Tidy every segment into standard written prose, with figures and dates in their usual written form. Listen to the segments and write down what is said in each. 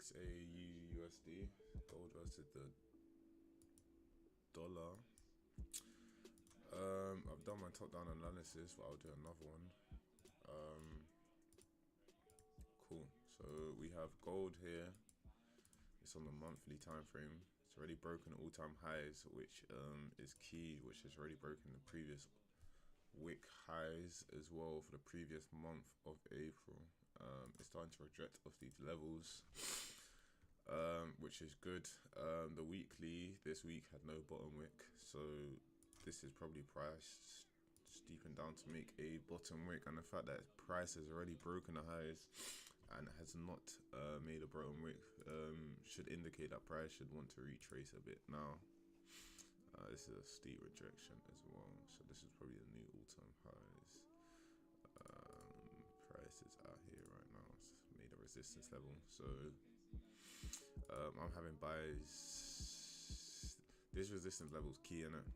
XAUUSD, gold versus the dollar. I've done my top down analysis, but I'll do another one. Cool. So we have gold here. It's on the monthly time frame. It's already broken all-time highs, which is key, which has already broken the previous wick highs as well for the previous month of April. It's starting to reject off these levels, which is good. The weekly this week had no bottom wick, so this is probably priced steeping down to make a bottom wick, and the fact that price has already broken the highs and has not made a bottom wick should indicate that price should want to retrace a bit now. This is a steep rejection as well, so this is probably the new all-time highs. Price is out here right now. It's made a resistance level, so I'm having buys. This resistance level is key, innit?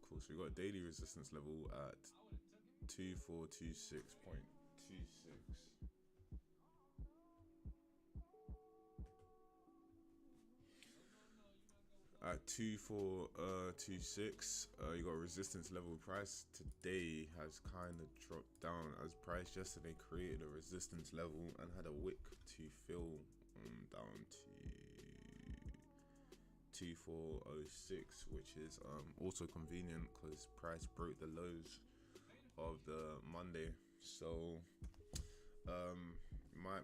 Cool. So we got a daily resistance level at 2426.26. At 2426, you got a resistance level. Price today has kind of dropped down, as price yesterday created a resistance level and had a wick to fill down to 2406, which is also convenient because price broke the lows of the Monday. So my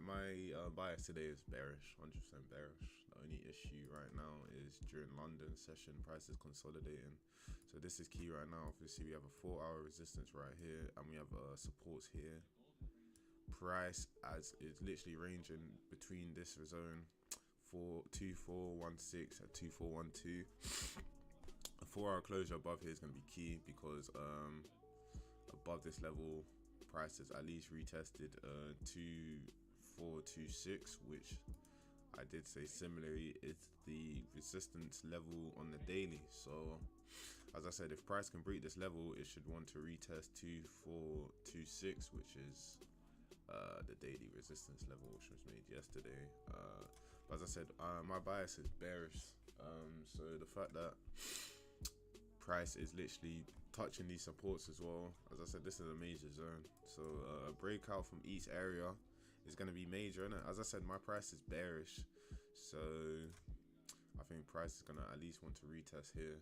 bias today is bearish, 100% bearish. The only issue right now is during London session, price is consolidating. So this is key right now. Obviously, we have a 4-hour resistance right here, and we have supports here. Price as it's literally ranging between this zone, 2416 and 2412. A 4-hour closure above here is going to be key because above this level, price has at least retested 2426, which I did say similarly is the resistance level on the daily. So as I said, if price can break this level, it should want to retest 2426, which is the daily resistance level, which was made yesterday. But as I said, my bias is bearish. So the fact that price is literally touching these supports as well, as I said, this is a major zone. So a breakout from each area is going to be major, innit? As I said, my price is bearish, so I think price is going to at least want to retest here.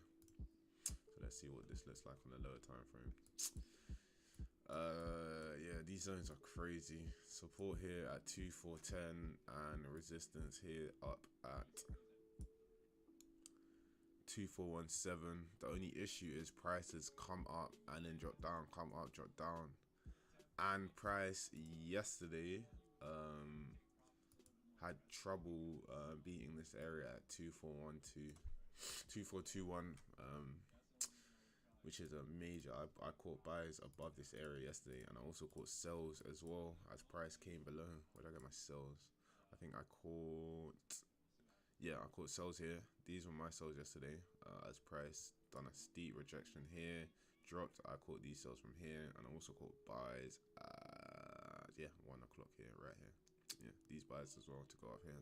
So let's see what this looks like on the lower time frame. Yeah, these zones are crazy. Support here at 2410 and resistance here up at 2417. The only issue is prices come up and then drop down, come up, drop down. And price yesterday had trouble beating this area at 2421, which is a major. I caught buys above this area yesterday, and I also caught sells as well as price came below. Where did I get my sells? I think I caught, yeah, I caught sells here. These were my sells yesterday as price done a steep rejection here, dropped. I caught these sells from here, and I also caught buys at, yeah, 1 o'clock here, right here. Yeah, these buys as well to go up here.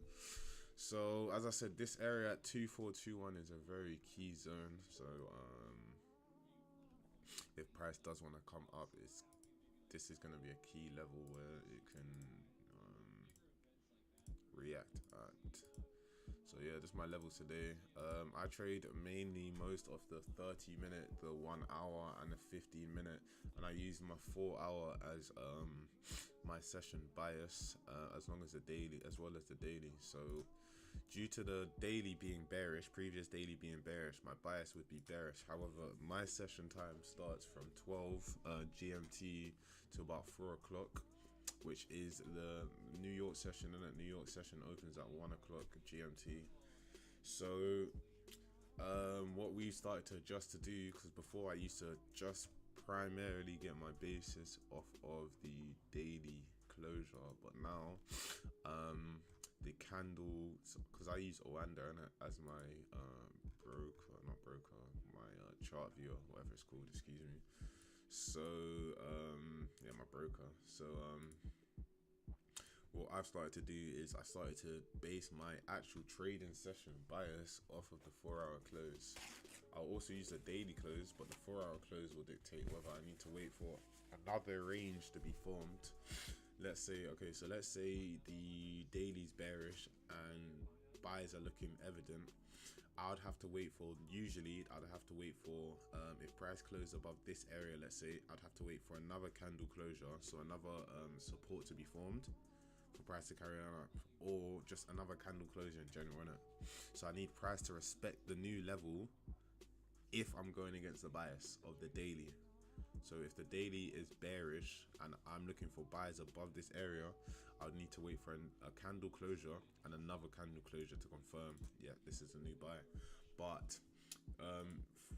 So as I said, this area at 2421 is a very key zone. So if price does want to come up, this is going to be a key level where it can react at. So yeah, this is my levels today. I trade mainly most of the 30-minute, the 1 hour, and the 15-minute, and I use my 4-hour as my session bias, as long as the daily, as well as the daily. So due to the daily being bearish, previous daily being bearish, my bias would be bearish. However, my session time starts from 12 GMT to about 4 o'clock, which is the New York session, and that New York session opens at 1 o'clock GMT. So what we started to adjust to do, because before I used to just primarily get my basis off of the daily closure, but now the candle, because I use Oanda as my my chart viewer, whatever it's called, excuse me. So yeah, my broker. So what I've started to do is I started to base my actual trading session bias off of the 4-hour close. I'll also use the daily close, but the 4-hour close will dictate whether I need to wait for another range to be formed. Let's say, okay, so let's say the daily's bearish and buys are looking evident. I'd have to wait for, usually I'd have to wait for, if price closed above this area, let's say, I'd have to wait for another candle closure, so another support to be formed for price to carry on up, or just another candle closure in general, innit? So I need price to respect the new level if I'm going against the bias of the daily. So if the daily is bearish and I'm looking for buys above this area, I'll need to wait for a candle closure and another candle closure to confirm, yeah, this is a new buy. But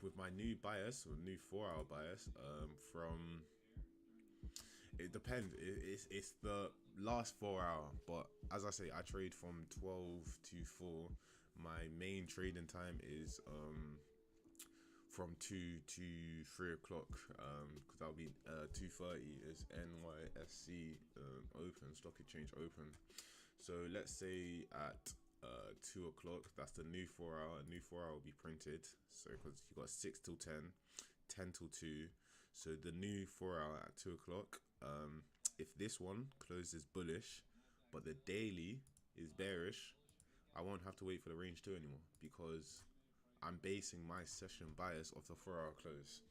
with my new bias, or new 4-hour bias, from, it depends. It's the last 4 hour, but as I say, I trade from 12 to 4. My main trading time is from 2 to 3 o'clock, because that'll be 2:30 is NYSC open, stock exchange open. So let's say at 2 o'clock, that's the new 4 hour. A new 4 hour will be printed. So because you got 6 till 10, 10 till 2. So the new 4 hour at 2 o'clock. If this one closes bullish, but the daily is bearish, I won't have to wait for the range 2 anymore, because I'm basing my session bias off the 4-hour close.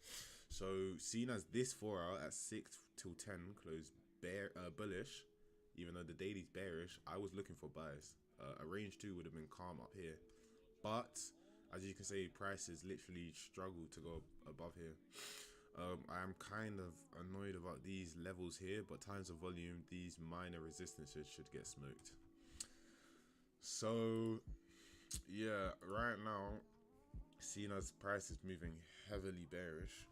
So seeing as this 4 hour at 6 till 10 closed bullish, even though the daily's bearish, I was looking for buys. A range 2 would have been calm up here, but as you can see, prices literally struggle to go above here. I am kind of annoyed about these levels here, but times of volume, these minor resistances should get smoked. So yeah, right now, seeing as price is moving heavily bearish,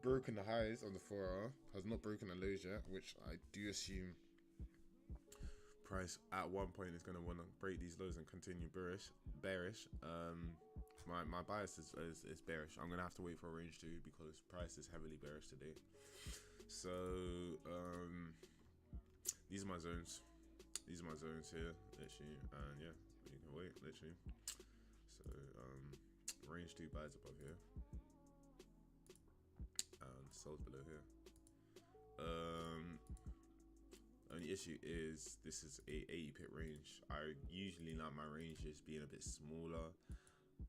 broken the highs on the 4 hour, has not broken the lows yet, which I do assume price at one point is going to want to break these lows and continue bearish. My bias is bearish. I'm going to have to wait for a range 2 because price is heavily bearish today. So these are my zones. These are my zones here, literally, and yeah, you can wait, literally. So range 2 buys above here and sells below here. Only issue is this is a 80 pip range. I usually like my ranges being a bit smaller,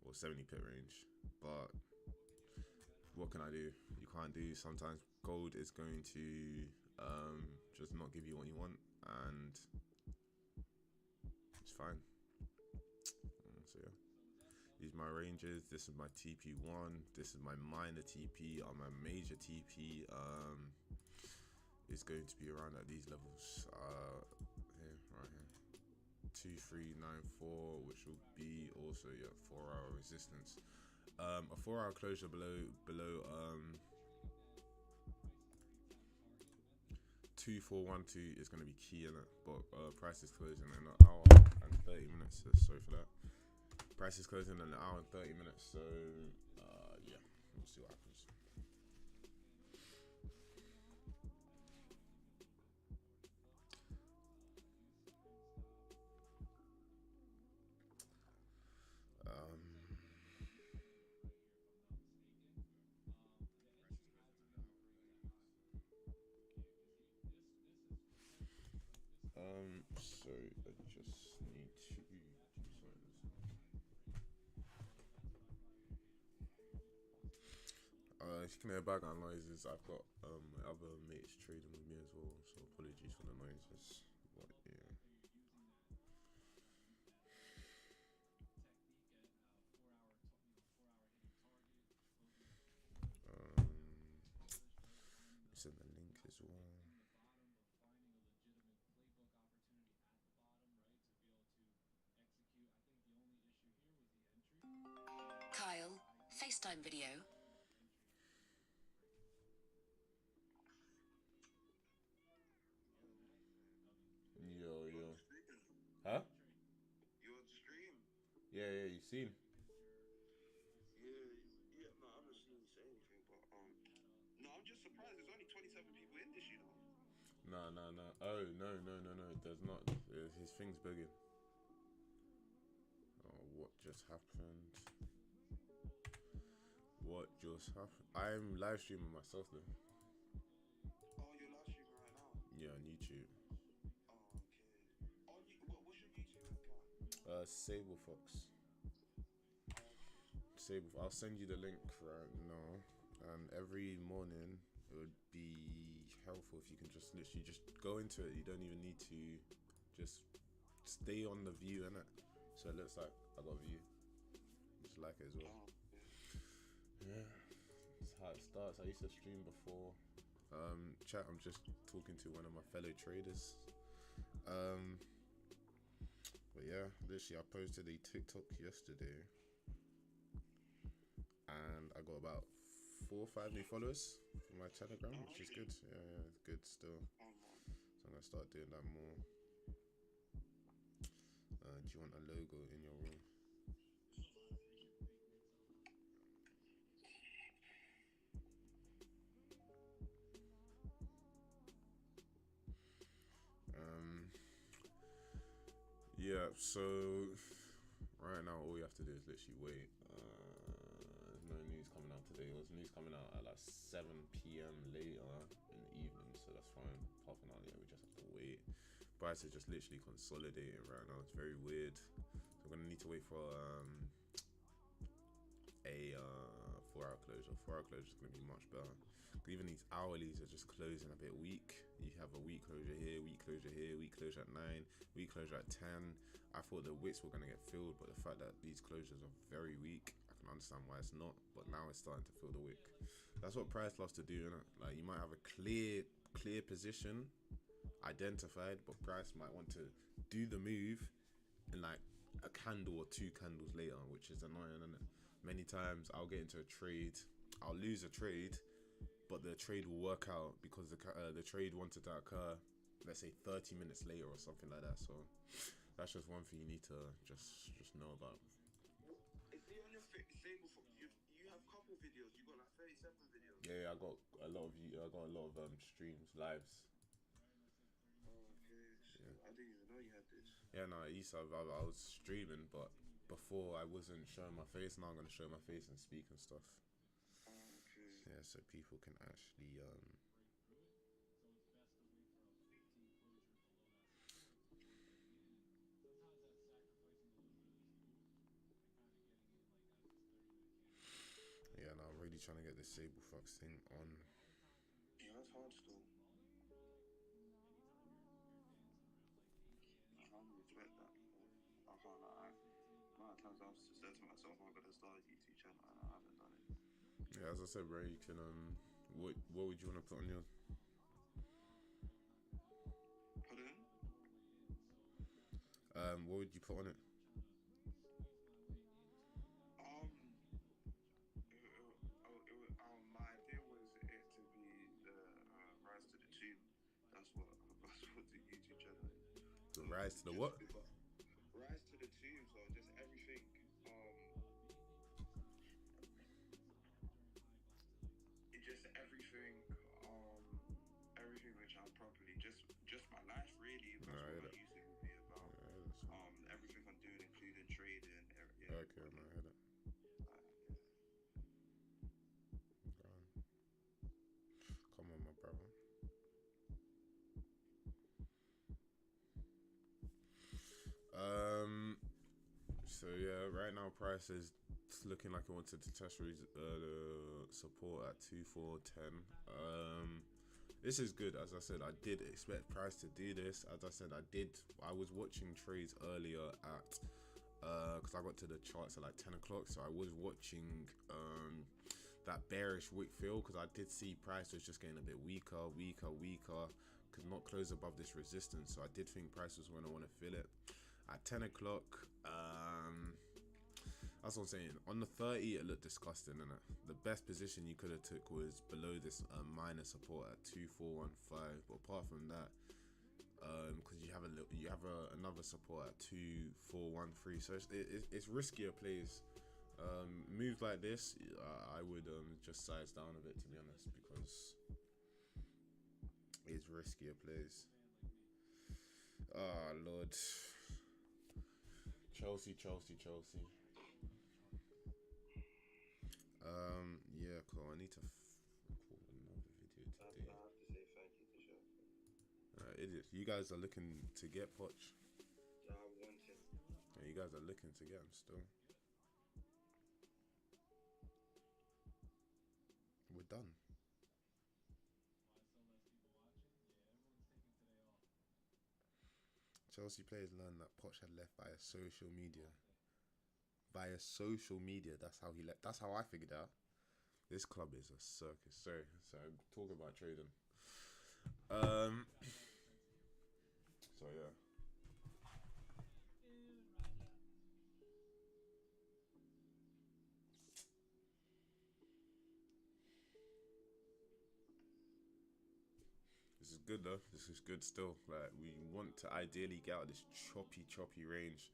or 70 pip range, but what can I do? You can't do. Sometimes gold is going to just not give you what you want, and it's fine. So yeah, these are my ranges. This is my TP1. This is my minor TP. On my major TP is going to be around at these levels. Here, right here, 2394, which will be also 4-hour resistance. A 4-hour closure below 2412 is going to be key in it, but price is closing in an hour and 30 minutes. So sorry for that. Price is closing in an hour and 30 minutes. So yeah, we'll see what happens. So I just need to do something. If you can hear background noises, I've got my other mates trading with me as well, so apologies for the noises. But yeah. Send the link as well. Kyle, FaceTime video. Yo. Huh? You on the stream? Yeah, you seen? Yeah, no, I haven't seen you say anything, but no, I'm just surprised. There's only 27 people in this, you know. No. Oh, no. There's not. His thing's bugging. Oh, what just happened? What just happened? I'm live streaming myself though. Oh, you're live streaming right now. Yeah, on YouTube. Oh, okay. What's your YouTube account? SableFox. Oh, okay. I'll send you the link right now. And every morning it would be helpful if you can just literally just go into it. You don't even need to just stay on the view, innit? So it looks like I got view. Just like it as well. Oh, okay. Yeah, that's how it starts. I used to stream before. Chat, I'm just talking to one of my fellow traders. But yeah, literally I posted a TikTok yesterday and I got about 4 or 5 new followers for my Telegram, which is good. Yeah, it's good still. So I'm gonna start doing that more. Do you want a logo in your room? Yeah, so right now all you have to do is literally wait. There's no news coming out today. There's news coming out at like 7 p.m. later in the evening, so that's fine. Half an hour, yeah, we just have to wait. Price is just literally consolidating right now. It's very weird. So we're gonna need to wait for a 4-hour closure. 4-hour closure is gonna be much better. Even these hourlies are just closing a bit weak. You have a week closure here, week closure here, week closure at 9, week closure at 10. I thought the wicks were gonna get filled, but the fact that these closures are very weak, I can understand why it's not. But now it's starting to fill the wick. That's what price loves to do, innit? Like you might have a clear position identified, but price might want to do the move in like a candle or 2 candles later, which is annoying, isn't it? Many times I'll get into a trade, I'll lose a trade, but the trade will work out because the trade wanted to occur, let's say 30 minutes later or something like that. So that's just one thing you need to just know about. Is he on your SableFox? You have a couple videos. You got like 37 videos. Yeah, I got a lot of streams, lives. Oh, okay. So Yeah. I didn't even know you had this. Yeah, no, I was streaming, but before I wasn't showing my face. Now I'm gonna show my face and speak and stuff. Oh, okay. Yeah, so people can actually yeah, no, I'm really trying to get this SableFox thing on. Yeah, that's hard still. I can't respect that. I can't lie. Amount of times I've said to myself, I'm gonna start a YouTube channel and I haven't done it. Yeah, as I said, bro, you can what would you want to put on yours? Put in? What would you put on it? My idea was it to be the Rise to the Tomb. That's what the YouTube channel is. The rise to the what? Rise to the Tomb. So just everything. Just everything. Everything which I'm properly. Just my life really. That's what my YouTube will be about. Everything I'm doing, including trading. Yeah. Okay, man, I heard it. Come on, my brother. So yeah, right now price is looking like it wanted to test support at 2410. This is good. As I said, I did expect price to do this. As I said, I was watching trades earlier at because I got to the charts at like 10 o'clock, so I was watching that bearish wick fill because I did see price was just getting a bit weaker, could not close above this resistance. So I did think price was going to want to fill it at 10 o'clock. That's what I'm saying. On the 30, it looked disgusting, innit? The best position you could have took was below this minor support at 2415. But apart from that, because you have another support at 2413, so it's riskier plays. Moves like this, I would just size down a bit, to be honest, because is riskier plays. Oh Lord. Chelsea. Yeah, cool. I need to record another video today. I have to say thank you to Chef. Idiot. You guys are looking to get Poch. Yeah, I want him. Yeah, you guys are looking to get him still. We're done. Chelsea players learned that Poch had left via social media. Via social media, that's how he left. That's how I figured out. This club is a circus. Sorry, talk about trading. So yeah. This is good though. This is good still. Like we want to ideally get out of this choppy range.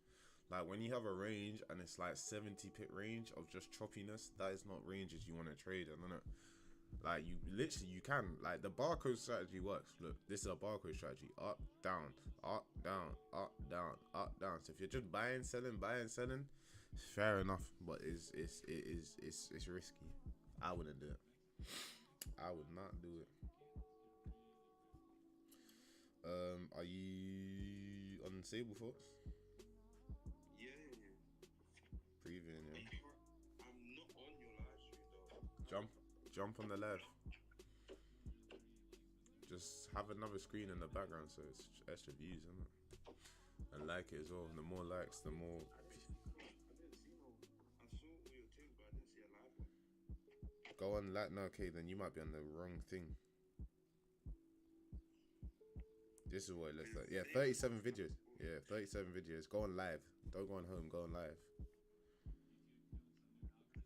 Like when you have a range and it's like 70 pip range of just choppiness, that is not ranges you want to trade, isn't it? Like you literally you can like the barcode strategy works. Look, this is a barcode strategy: up, down, up, down, up, down, up, down. So if you're just buying, selling, fair enough. But it's risky. I wouldn't do it. I would not do it. Are you on SableFox? Yeah. Previewing, yeah. I'm not on your live stream though. Jump on the left. Just have another screen in the background so it's extra views, isn't it? And like it as well. The more likes, the more. I didn't see no. I saw all your things, but I didn't see a live one. Go on like no, okay, then you might be on the wrong thing. This is what it looks like. Yeah, 37 videos. Yeah, 37 videos. Go on live. Don't go on home. Go on live.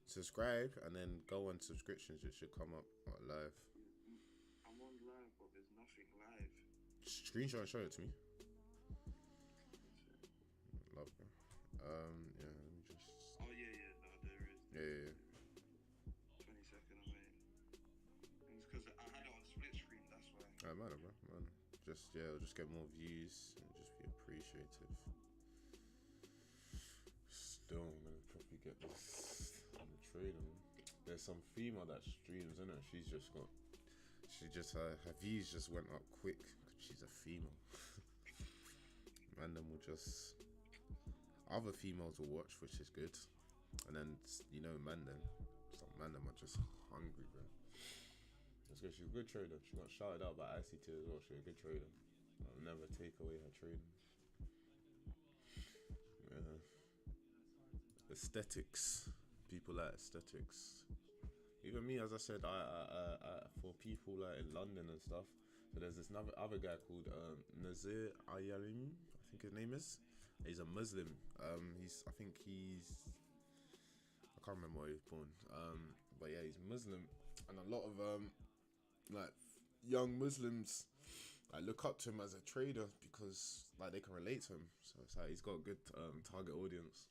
Subscribe and then go on subscriptions. It should come up live. I'm on live, but there's nothing live. Screenshot and show it to me. Love it. Yeah, let me just. Oh yeah. No, there is. Yeah. 22nd of May. It's because I had it on split screen. That's why. Man. It'll just get more views and just be appreciative. Still, I'm gonna probably get this on the trading. There's some female that streams, isn't it? Her views just went up quick because she's a female. And then other females will watch, which is good. And then man them are just hungry, bro. That's good. She's a good trader. She got shouted out by ICT as well. She's a good trader. I'll never take away her trading. Yeah. Aesthetics. People like aesthetics. Even me, as I said, I for people like in London and stuff. So there's this other guy called Nazir Ayalim, I think his name is. He's a Muslim. I can't remember where he was born. But yeah, he's Muslim, and a lot of like young Muslims look up to him as a trader because like they can relate to him. So it's like he's got a good target audience,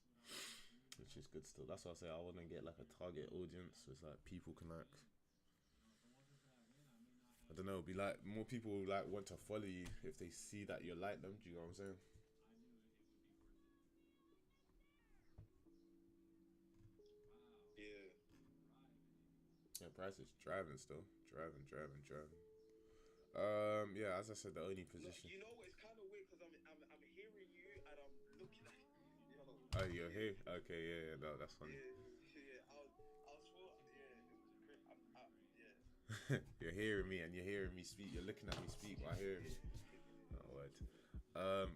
which is good still. That's why I say I want to get like a target audience. So it's like people can like, I don't know, be like more people like want to follow you if they see that you like them. Do you know what I'm saying? Yeah, Price is driving still. Driving. Yeah, as I said, the only position. You know what? It's kind of weird because I'm hearing you and I'm looking at you. Oh, you're here? Okay, yeah, no, that's funny. Yeah. I was yeah. You're hearing me and you're hearing me speak. You're looking at me speak while hearing me. Oh, word.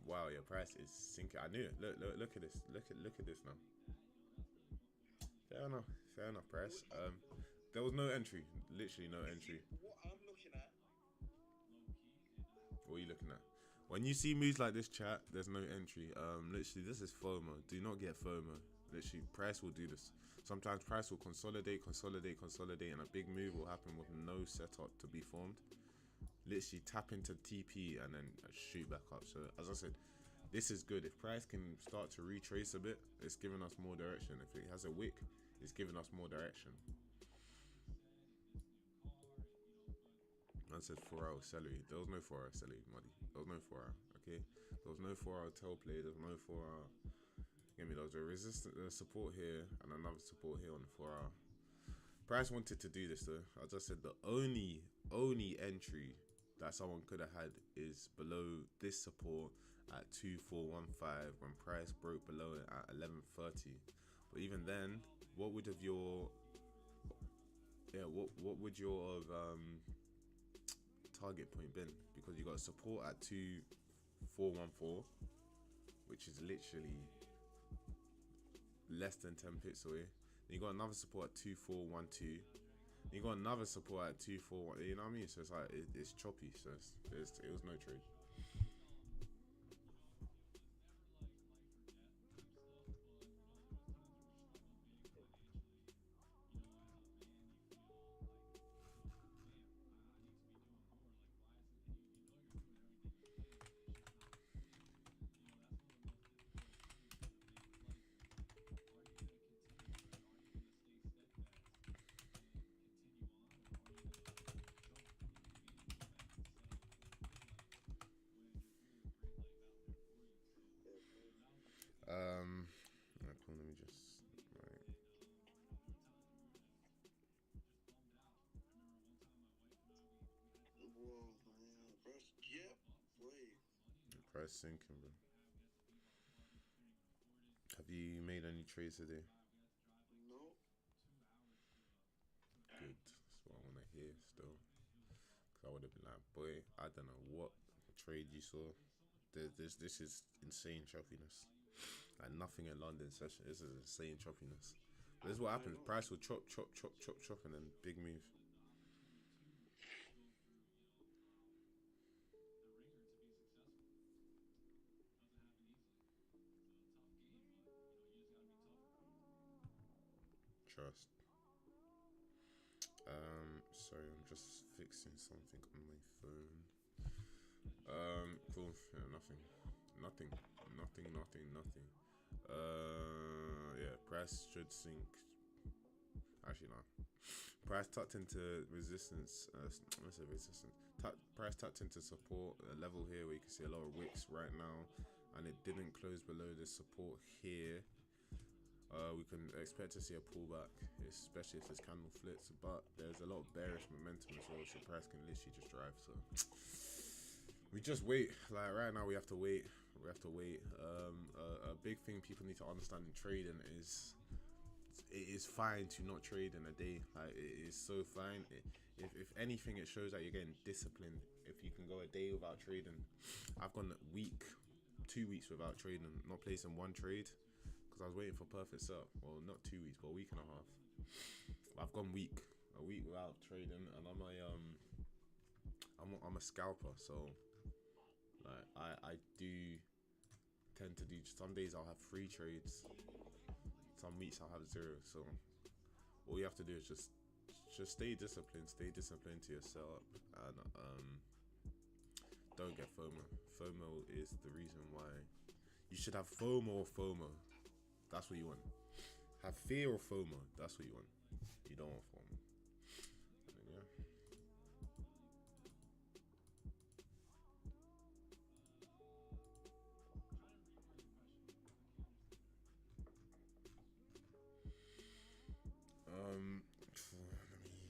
Wow, your Price is sinking. I knew it. Look at this. Look at this now. Fair enough, Price. There was no entry. Literally no entry. What I'm looking at. What are you looking at? When you see moves like this, chat, there's no entry. Literally, this is FOMO. Do not get FOMO. Literally, Price will do this. Sometimes Price will consolidate, and a big move will happen with no setup to be formed. Literally, tap into TP and then shoot back up. So, as I said, this is good. If Price can start to retrace a bit, it's giving us more direction. If it has a wick, it's giving us more direction. I said 4 hour salary. There was no 4 hour salary, Muddy. There was no 4 hour. Okay, there was no 4 hour tail play. There was no 4 hour. Give me those. A resistance support here and another support here on the 4 hour. Price wanted to do this though. I just said the only entry that someone could have had is below this support at 2415 when price broke below it at 1130. But even then, what would have your what would your target point been? Because you got support at 2414, which is literally less than 10 pips away. Then you got another support at 2412. You got another support at 241. You know what I mean? So it's like it's choppy. So it was no trade. Cool, let me just Whoa, man, bro. Yep. Wait. price sinking, bro. Have you made any trades today? No. Good. That's what I want to hear still. Cause I would have been like, boy, I don't know what trade you saw. This is insane choppiness. Like nothing in London session. This is insane choppiness. But this is what happens. Price will chop, and then big move. Trust. Sorry, I'm just fixing something on my phone. Cool. Yeah, nothing. Yeah, price should sink. Actually, no. Price tucked into resistance. What's the resistance? Price tucked into support level here, where you can see a lot of wicks right now, and it didn't close below the support here. We can expect to see a pullback, especially if this candle flips, but there's a lot of bearish momentum as well, so price can literally just drive. So we just wait. Like right now, we have to wait. A big thing people need to understand in trading is it is fine to not trade in a day. Like it is so fine. If anything, it shows that you're getting disciplined. If you can go a day without trading, I've gone a week, 2 weeks without trading, not placing one trade. Because I was waiting for perfect setup. Well, not 2 weeks, but a week and a half. I've gone a week without trading, and I'm a scalper. So like I do tend to do. Some days I'll have 3 trades. Some weeks I'll have 0. So all you have to do is just stay disciplined. Stay disciplined to your setup, and don't get FOMO. FOMO is the reason why you should have FOMO or FOMO. That's what you want. Have fear or FOMO. That's what you want. You don't want FOMO. And then, yeah. Let me.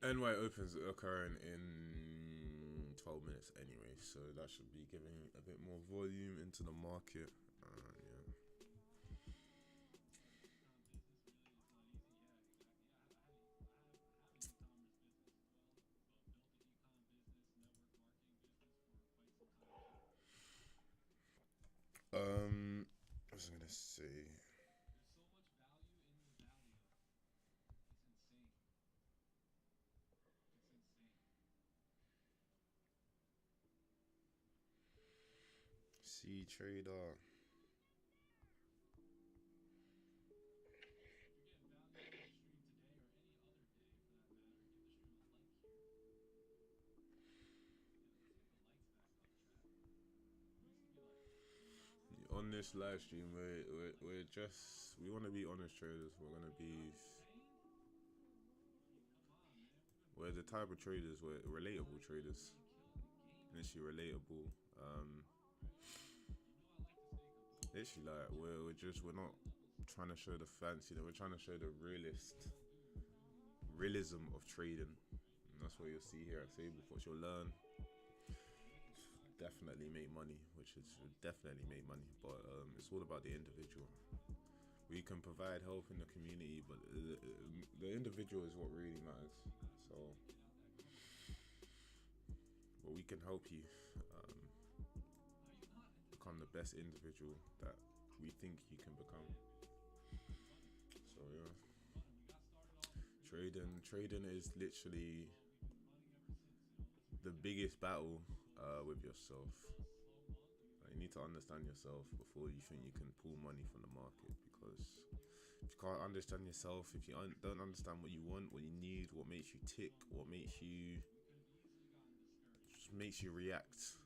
NY opens occurring in 12 minutes anyway, so that should be giving a bit more volume into the market. Yeah. What was I gonna say? C trader. this live stream, we're just, we want to be honest traders. We're the type of traders, we're relatable traders. Literally relatable. Literally, like, we're not trying to show the fancy, we're trying to show the realism of trading. And that's what you'll see here at SableFox. You'll learn, definitely make money, but it's all about the individual. We can provide help in the community, but the individual is what really matters. So, but we can help you become the best individual that we think you can become. So yeah, trading is literally the biggest battle with yourself. You need to understand yourself before you think you can pull money from the market, because if you can't understand yourself, if you don't understand what you want, what you need, what makes you tick, what makes you react,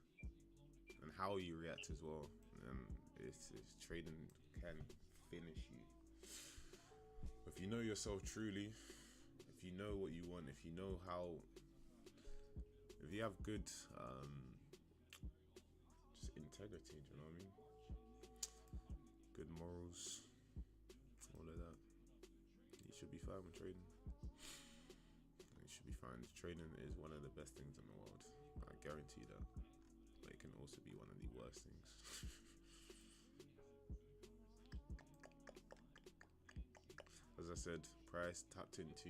and how you react as well, it's trading can finish you. If you know yourself truly, if you know what you want, if you know how, if you have good just integrity, do you know what I mean? Good morals, all of that, you should be fine with trading. You should be fine. Trading is one of the best things in the world, I guarantee that. But it can also be one of the worst things. As I said, price tapped into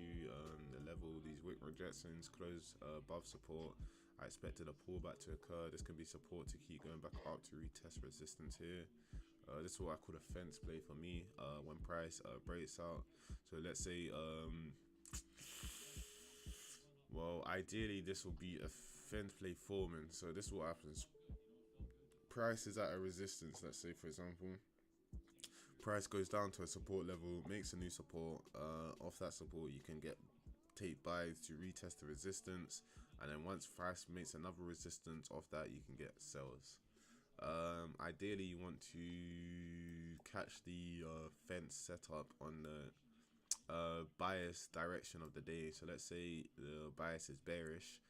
the level. These wick rejections closed above support. I expected a pullback to occur. This can be support to keep going back up to retest resistance here. This is what I call a fence play for me when price breaks out. So let's say, well, ideally this will be a fence play forming. So this is what happens. Price is at a resistance, let's say for example. Price goes down to a support level, makes a new support. Off that support, you can take buys to retest the resistance, and then once price makes another resistance off that, you can get sells. Ideally, you want to catch the fence setup on the bias direction of the day. So let's say the bias is bearish.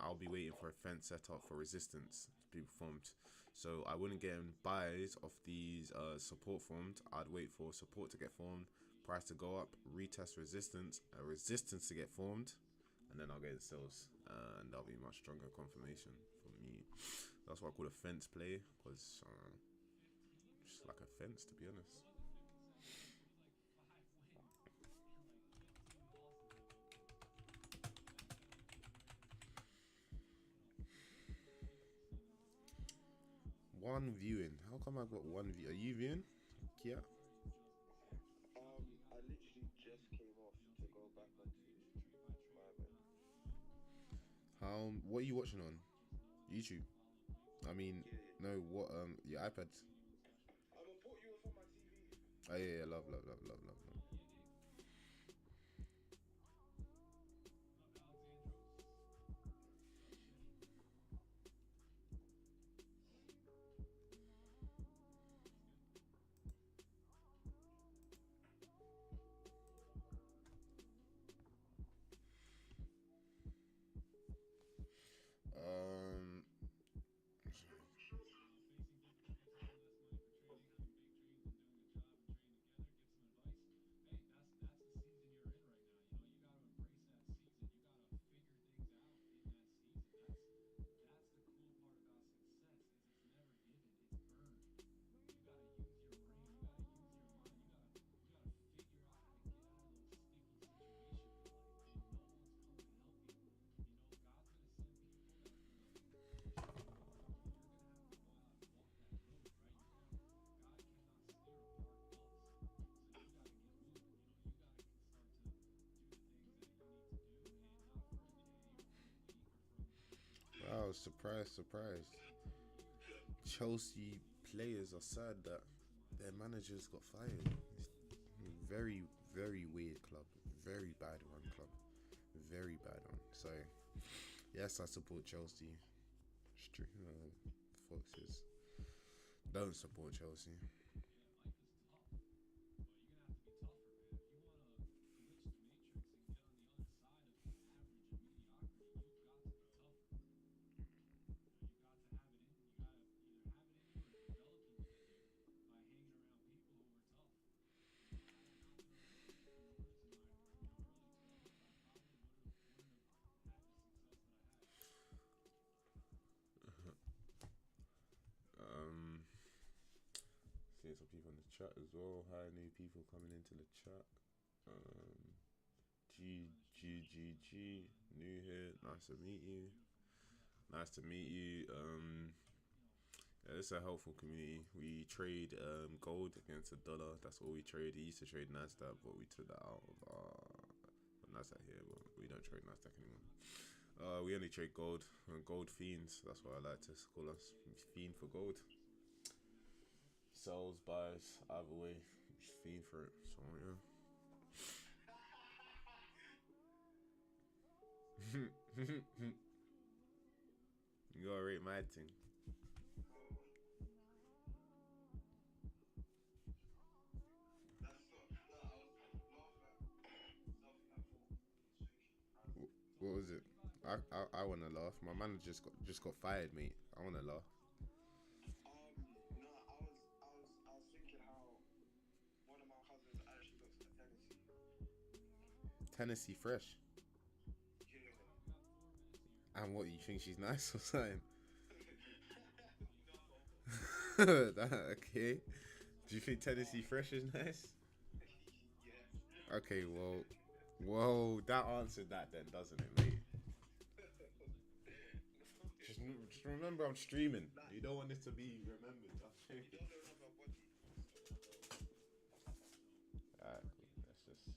I'll be waiting for a fence setup for resistance to be formed. So I wouldn't get in buys of these support formed. I'd wait for support to get formed, price to go up, retest resistance, a resistance to get formed, and then I'll get the sales, and that'll be much stronger confirmation for me. That's what I call a fence play, because just like a fence, to be honest. One viewing. How come I've got one view? Are you viewing, Kia? I literally just came off to go back onto my bed. What are you watching on? YouTube? I mean, Yeah. no, what, your iPad? I'm gonna put you on my TV. Oh yeah, love. Wow, surprise. Chelsea players are sad that their managers got fired. It's very, very weird club. Very bad run club. Very bad one. So, yes, I support Chelsea. Foxes. Don't support Chelsea. Seeing some people in the chat as well. Hi, new people coming into the chat. G, new here. Nice to meet you. Nice to meet you. Yeah, it's a helpful community. We trade gold against the dollar. That's all we trade. We used to trade Nasdaq, but we took that out of Nasdaq here, but we don't trade Nasdaq anymore. We only trade gold. Gold fiends. That's what I like to call us. Fiend for gold. Sells, buys, either way. Fiend for it. So yeah. You gotta rate my thing. What was it? I wanna laugh. My man just got fired, mate. I wanna laugh. No, I was thinking how one of my cousins actually looks like Tennessee. Tennessee fresh. Yeah. And what, you think she's nice or something? No. Okay. Do you think Tennessee fresh is nice? Yeah. Okay, well, that answered that then, doesn't it, mate? Just remember I'm streaming. You don't want this to be remembered. You don't know her body. Alright, let's just.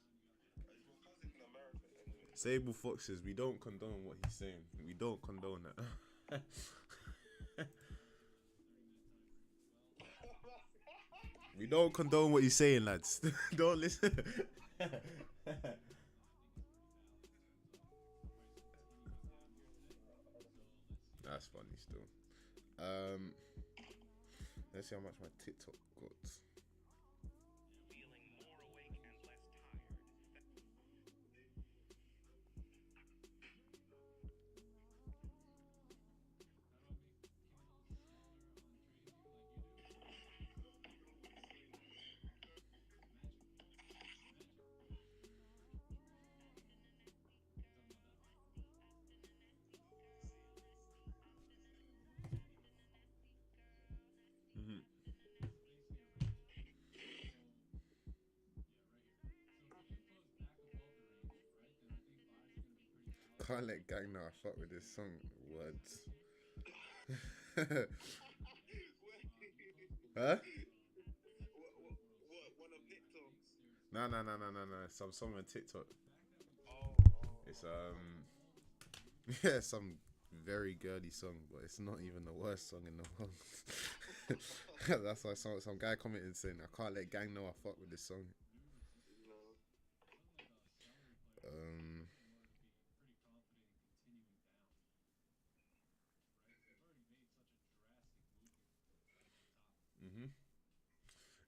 Is your cousin in America anyway? SableFox says we don't condone what he's saying. We don't condone that. We don't condone what he's saying, lads. Don't listen. That's funny still. Let's see how much my TikTok got. Can't let gang know I fuck with this song. Words. Huh? What? One of Nick songs? No. Some song on TikTok. Oh. It's yeah, some very girly song, but it's not even the worst song in the world. That's why some guy commented saying I can't let gang know I fuck with this song.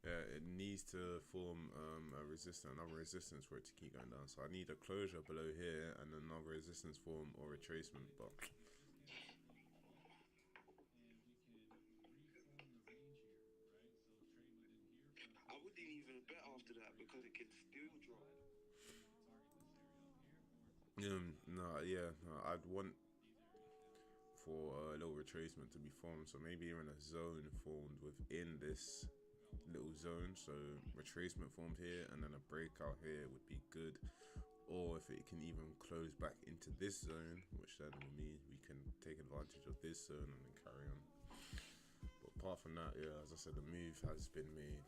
Yeah, it needs to form another resistance for it to keep going down. So I need a closure below here and another resistance form or retracement. But I wouldn't even bet after that because it can still drop. I'd want for a little retracement to be formed. So maybe you're in a zone formed within this little zone. So retracement formed here and then a breakout here would be good. Or if it can even close back into this zone, which then will mean we can take advantage of this zone and then carry on. But apart from that, yeah, as I said, the move has been made.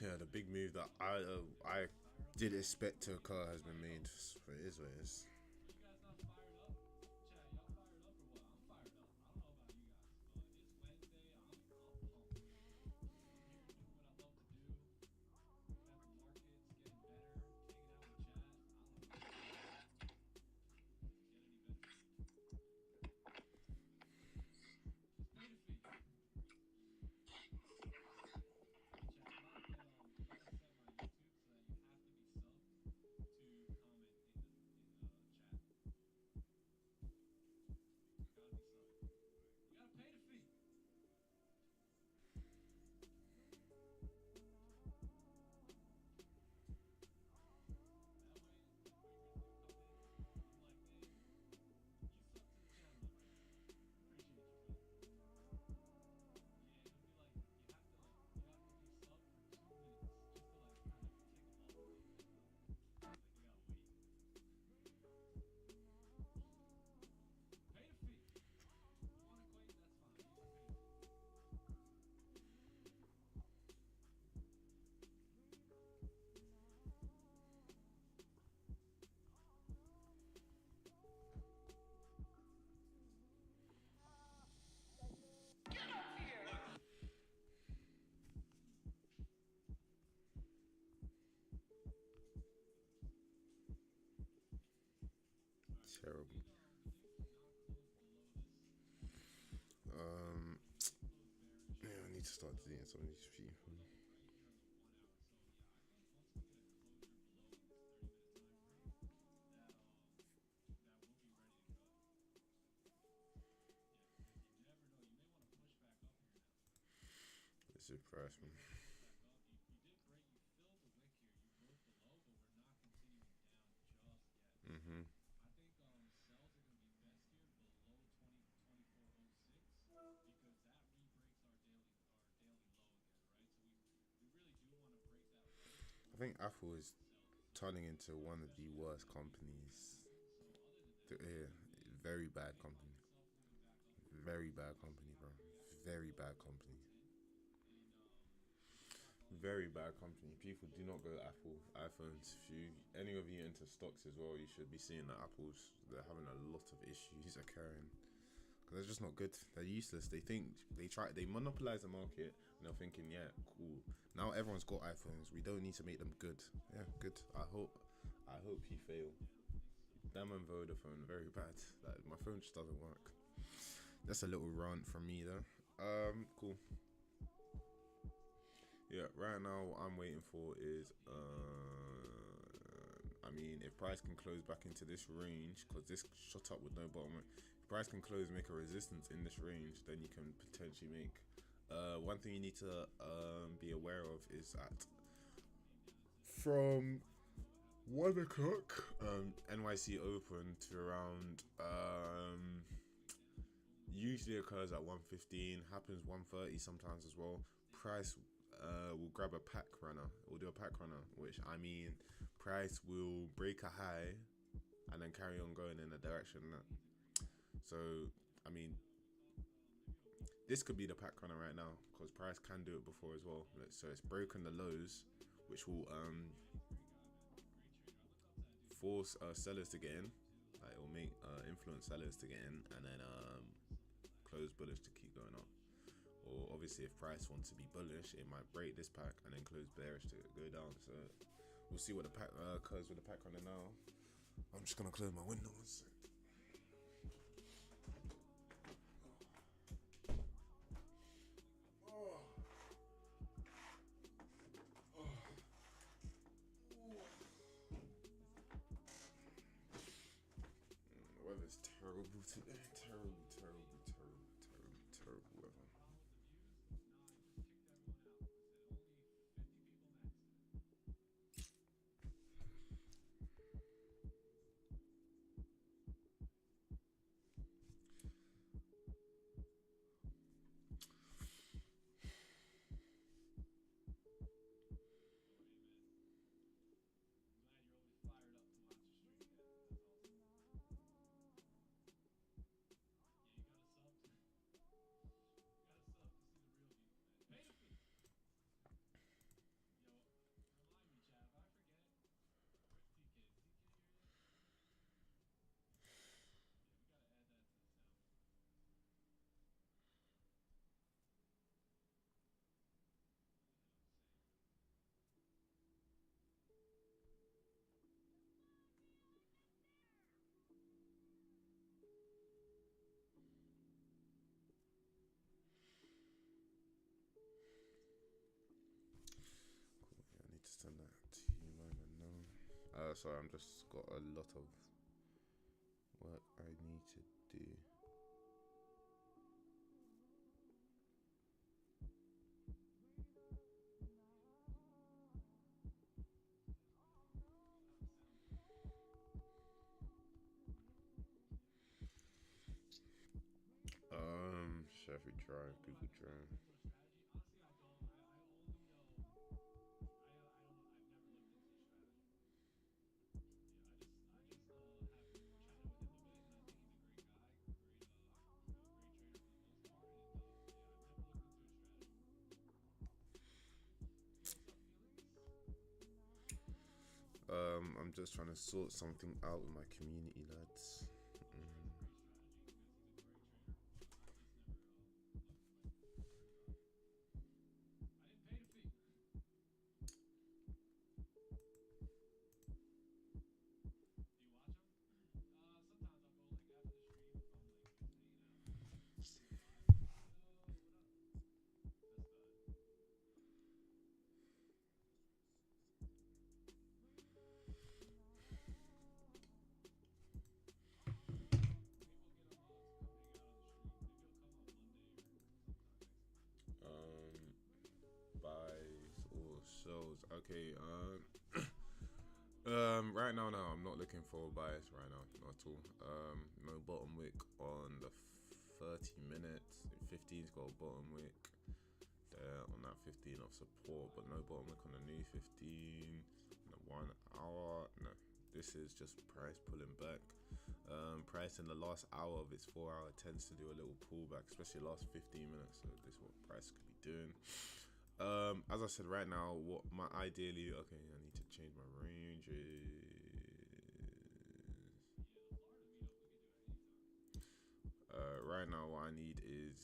Yeah, the big move that I did expect to occur has been made. But it is what it is. Terrible. Yeah, I need to start doing some of these people. This is price, man. Mm-hmm. I think Apple is turning into one of the worst companies. Yeah, very bad company. Very bad company, bro. Very bad company. Very bad company. People do not go Apple iPhones. If you any of you into stocks as well, you should be seeing that Apple's they're having a lot of issues occurring because they're just not good. They're useless. They think they monopolize the market and they're thinking, yeah, cool. Now everyone's got iPhones. We don't need to make them good. Yeah, good. I hope you fail. Damn and Vodafone, very bad. Like my phone just doesn't work. That's a little rant from me though. Cool. Yeah, right now what I'm waiting for is I mean if price can close back into this range, because this shot up with no bottom, if price can close, make a resistance in this range, then you can potentially make one thing you need to be aware of is that from 1 o'clock NYC open to around usually occurs at 1:15, happens 1:30 sometimes as well. Price will grab a pack runner. We'll do a pack runner, which I mean, price will break a high and then carry on going in a direction that. So I mean, this could be the pack runner right now because price can do it before as well. So it's broken the lows, which will force sellers to get in. Like it will make influence sellers to get in, and then close bullish to keep going up. Or obviously if price wants to be bullish, it might break this pack and then close bearish to go down. So we'll see what the pack occurs with the pack runner now. I'm just gonna close my windows. The weather's terrible today. Terrible, terrible, terrible, terrible, terrible weather. I need to send that to you, man. Sorry, I'm just got a lot of work I need to do. Chevy Drive, Google Drive. I'm just trying to sort something out with my community lads. sells. Okay. Right now, no, I'm not looking for buys right now, not at all. No bottom wick on the 30 minutes. 15's got a bottom wick there on that 15 of support, but no bottom wick on the new 15. The 1 hour, no. This is just price pulling back. Price in the last hour of its 4 hour tends to do a little pullback, especially the last 15 minutes. So this is what price could be doing. As I said, right now, what my ideally, okay, I need to change my ranges. Right now, what I need is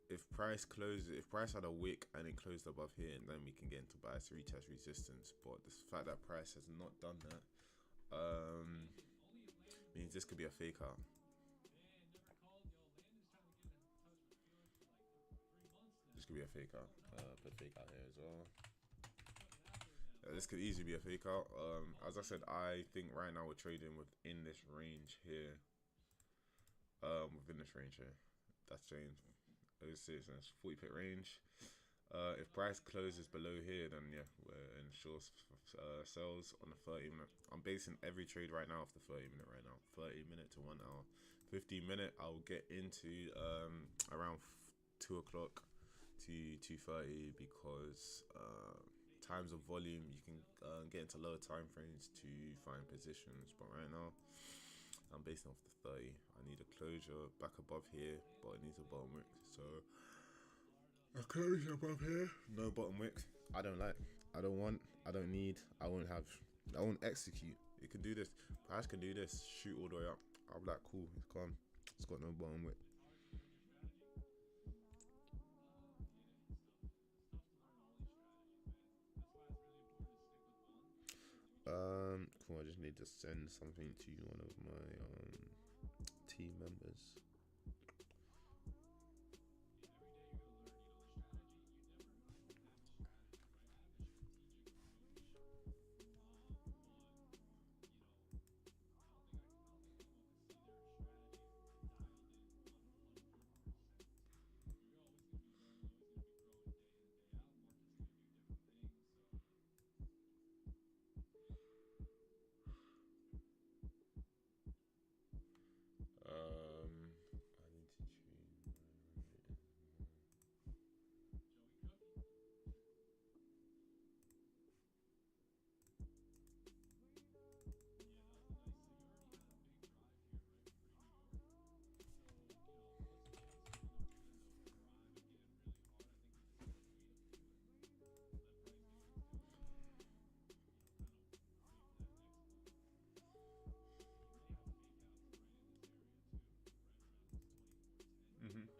if price had a wick and it closed above here, and then we can get into bias retest resistance. But the fact that price has not done that, means this could be a fake out. This could be a fake out. Put fake out here as well. This could easily be a fake out. As I said, I think right now we're trading within this range here. Within this range here. That's changed. It's 40 pip range. If price closes below here, then yeah, we're in short sells on the 30 minute. I'm basing every trade right now off the 30 minute right now. 30 minute to 1 hour. 15 minute, I'll get into around 2 o'clock to 2:30 because times of volume you can get into lower time frames to find positions. But right now, I'm basing off the 30. I need a closure back above here, but it needs a bottom wick. So a closure above here, no bottom wick. I don't like. I don't want. I don't need. I won't have. I won't execute. It can do this. Price can do this. Shoot all the way up. I'll be like, cool. It's gone. It's got no bottom wick. Cool. I just need to send something to one of my team members.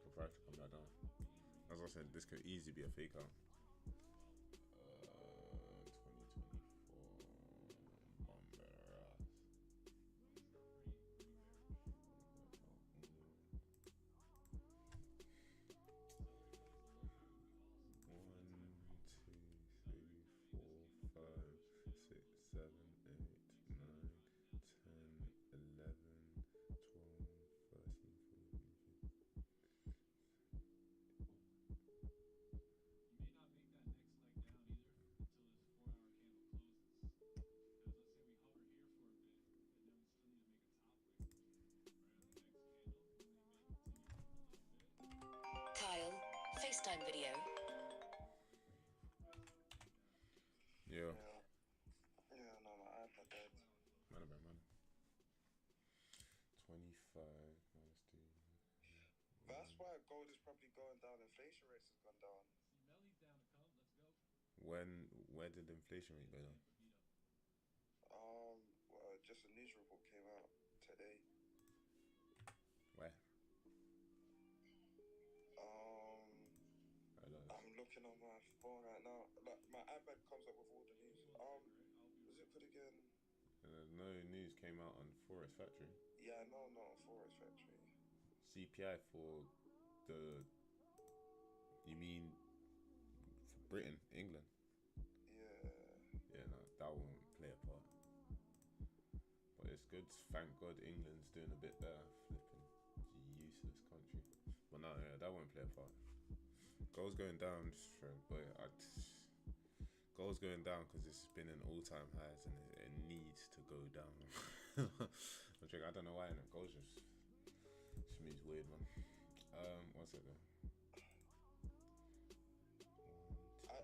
For price to come back down. As I said, this could easily be a fake out. Kyle, FaceTime video. Yeah. Yeah, no, my iPad died. Man. 25 minus 2. That's why gold is probably going down. Inflation rates has gone down. Where did the inflation rate go down? Well, just a news report came out today. Where? I'm looking on my phone right now. Like my iPad comes up with all the news. Was it put again? No news came out on Forex Factory. Yeah, no, not on Forex Factory. CPI for the. You mean for Britain, England? Yeah. Yeah, no, that won't play a part. But it's good. Thank God England's doing a bit better. Flipping useless country. But no, yeah, that won't play a part. Gold's going down, but gold's going down because it's been in all-time highs and it needs to go down. I don't know why, and gold just moves weird, man. 1 second. I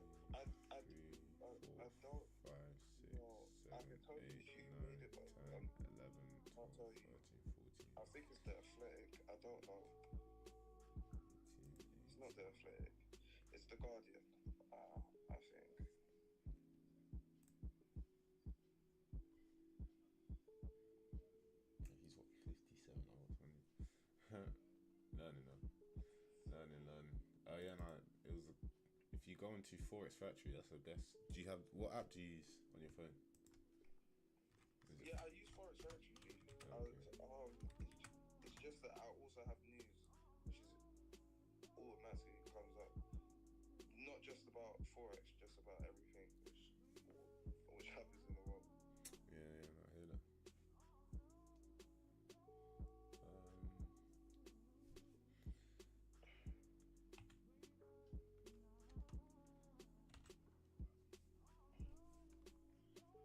don't 5, 6, 7, 8, 9, 10, 11, 12, 13, 14. I think it's the Athletic. I don't know. It's not the Athletic. It's the Guardian. I think. He's what, 57 or 20? Learning. Oh yeah, no, it was. If you go into Forex Factory, that's the best. Do you have, what app do you use on your phone? Yeah, I use Forex Factory. It's just that I also have news, which is automatically comes up. Not just about Forex, just about everything which happens in the world. Yeah, I hear that.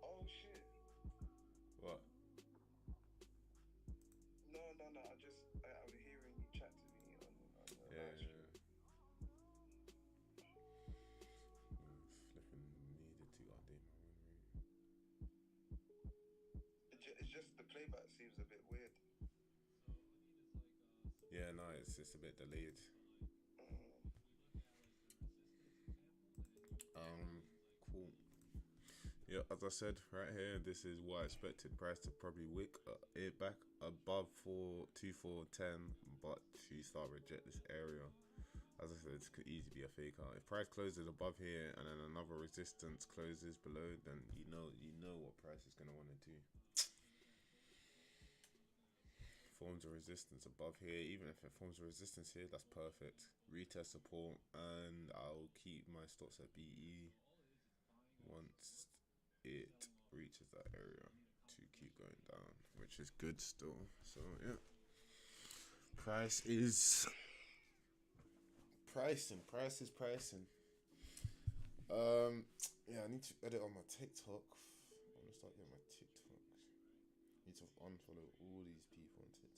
Oh shit. What? No. I'm hearing you chat to me on the live stream. Flipping needed to update my memory. It's just the playback seems a bit weird. Yeah, no, it's a bit delayed. Cool. Yeah, as I said right here, this is what I expected price to probably wick it back above 2410, but to start reject this area. As I said, this could easily be a fake out. If price closes above here and then another resistance closes below, then you know what price is gonna want to do. Forms of resistance above here, even if it forms a resistance here, that's perfect. Retest support, and I'll keep my stops at BE once it reaches that area to keep going down, which is good still. So yeah, price is pricing. Yeah, I need to edit on my TikTok. I'm gonna start getting my TikTok. Need to unfollow all these people on TikTok.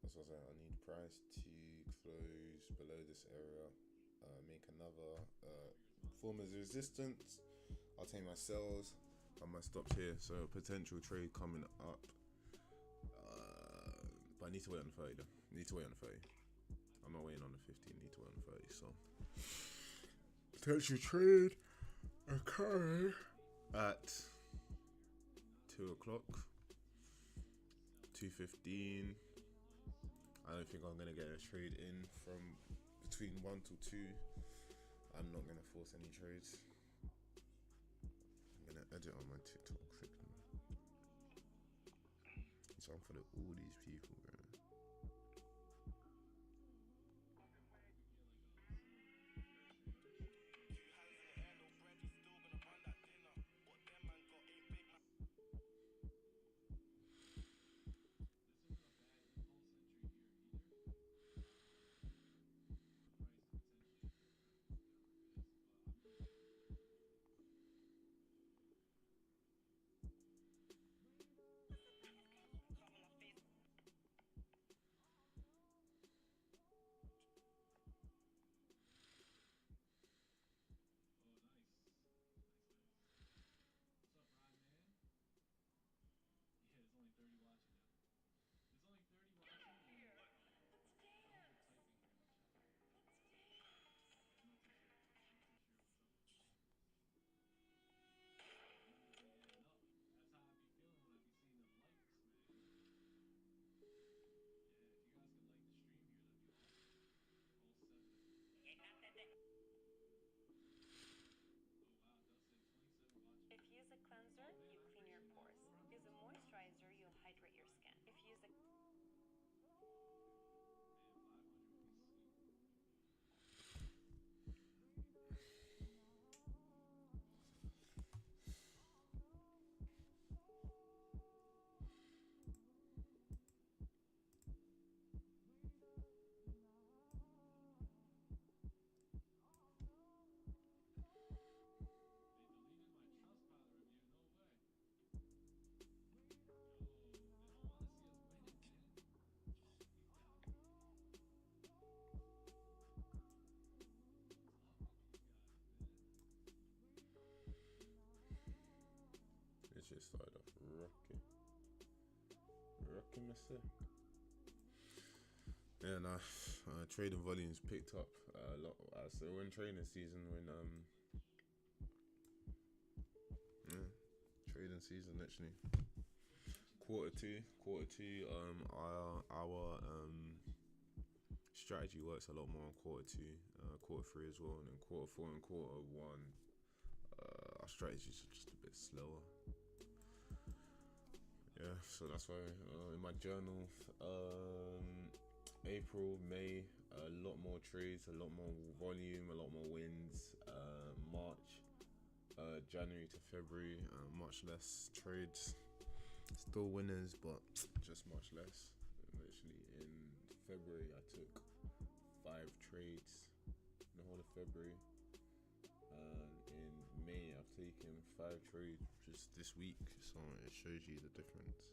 That's what I said. I need price to close below this area, make another form of resistance. I'll take my sells and my stops here. So potential trade coming up, but I need to wait on the 30 though. Need to wait on the 30. I'm not waiting on the 15. Need to wait on the 30. So potential trade occurring at 2 o'clock, 2:15. I don't think I'm gonna get a trade in from between 1 to 2. I'm not gonna force any trades. I'm gonna edit on my TikTok quickly. So I'm for all these people, bro. shit started off rocking myself. Yeah, nah, trading volumes picked up a lot. So we're in training season. Trading season actually. Quarter two. Our strategy works a lot more on quarter two, quarter three as well, and then quarter four and quarter one. Our strategies are just a bit slower. Yeah, so that's why in my journal, April, May, a lot more trades, a lot more volume, a lot more wins. March, January to February, much less trades. Still winners, but just much less. Literally in February, I took 5 trades in the whole of February. In May, I've taken 5 trades just this week, so it shows you the difference.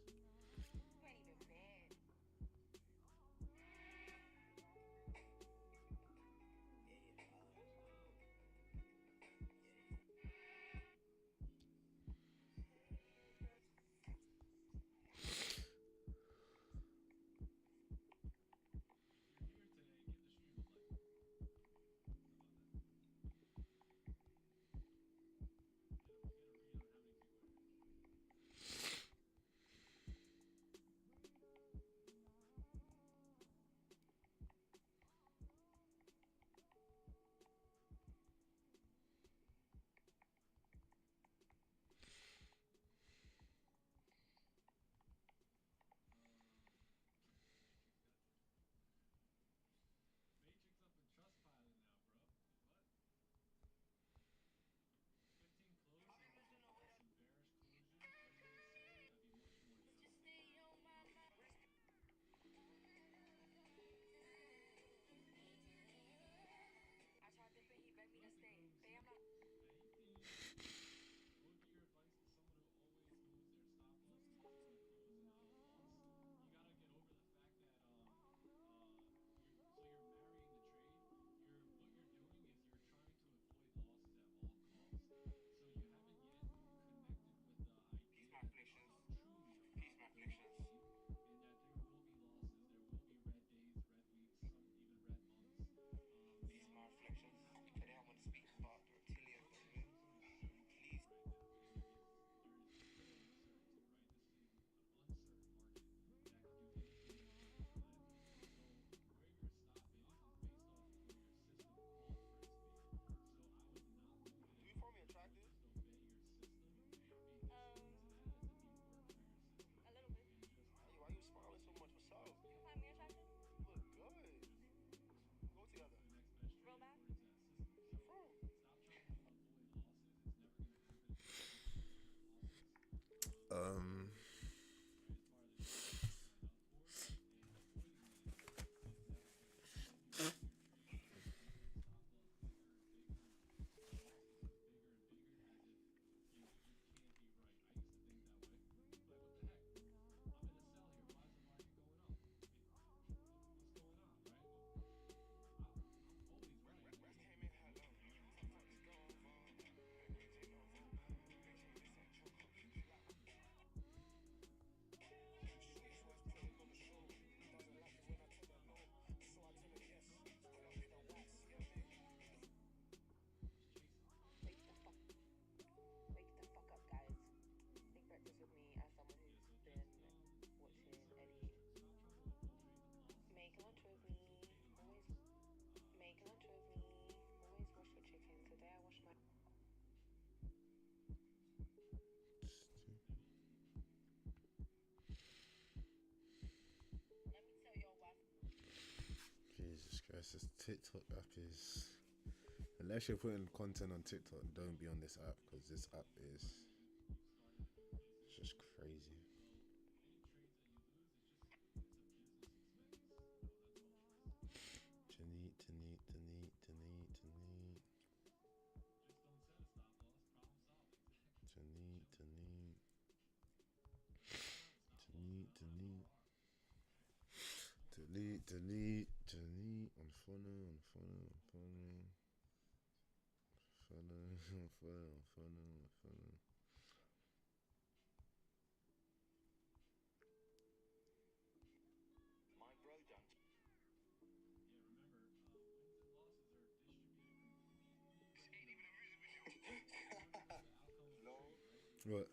Um, Jesus Christ, this TikTok app is. Unless you're putting content on TikTok, don't be on this app because this app is just crazy. Delete, unfollow. What?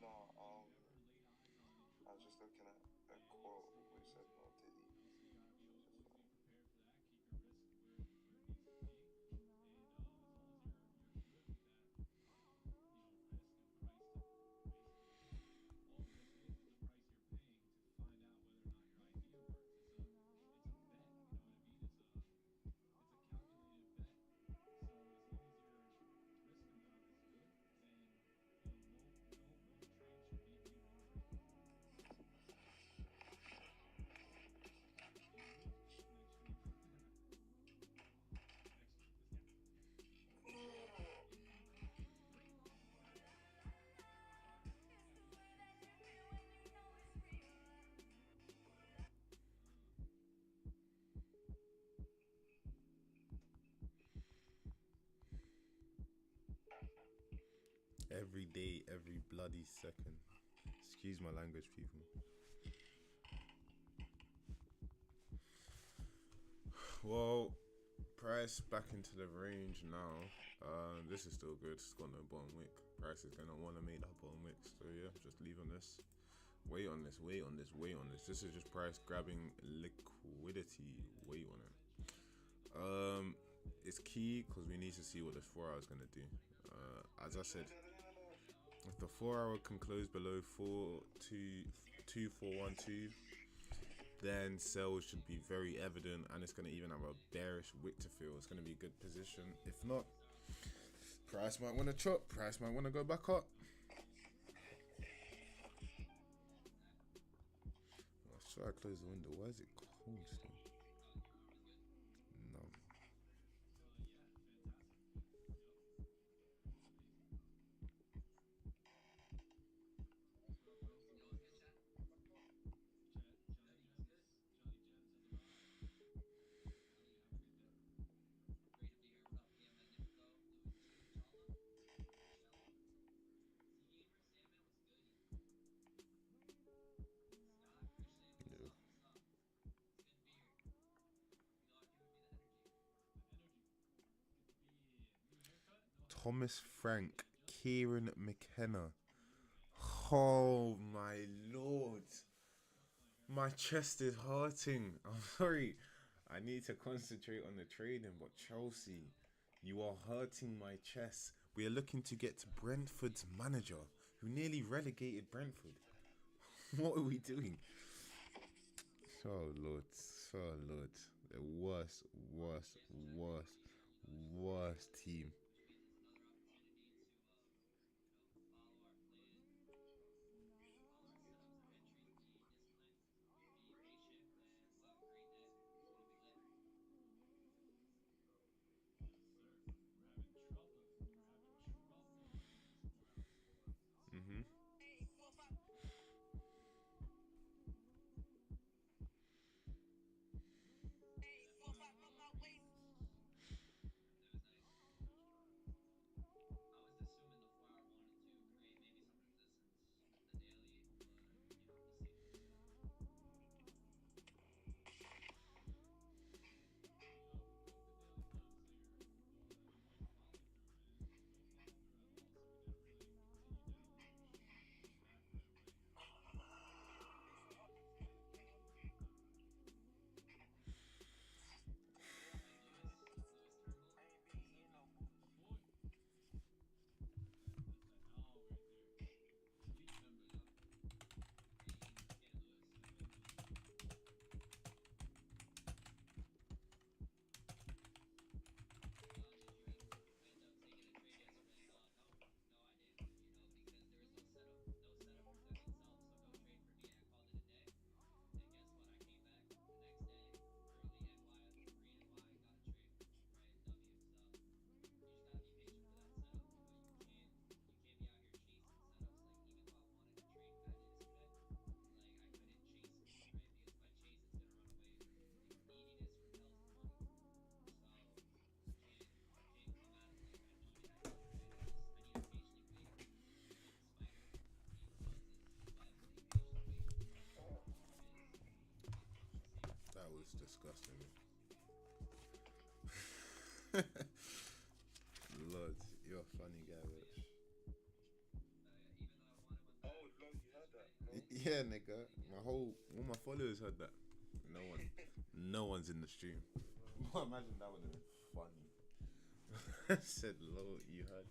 No, I was just looking at a quote which said no Diddy. Just like, Every day, every bloody second. Excuse my language, people. Well, price back into the range now. This is still good. It's got no bottom wick. Price is gonna want to make that bottom wick. So yeah, just leave on this. Wait on this. Wait on this. Wait on this. This is just price grabbing liquidity. Wait on it. It's key because we need to see what this 4 hour is gonna do. As I said, if the 4 hour can close below 4.2412, then sales should be very evident, and it's going to even have a bearish wick to fill. It's going to be a good position. If not, price might want to chop. Price might want to go back up. Should I close the window? Why is it cold still? No. Thomas Frank, Kieran McKenna. Oh my lord. My chest is hurting. I'm sorry. I need to concentrate on the trading, but Chelsea, you are hurting my chest. We are looking to get Brentford's manager, who nearly relegated Brentford. What are we doing? Oh Lord, oh Lord. The worst team. Mm-hmm. That was disgusting. Yeah, nigga. All my followers heard that. No one's in the stream. Imagine that would have been funny. Said, "Lol, you heard."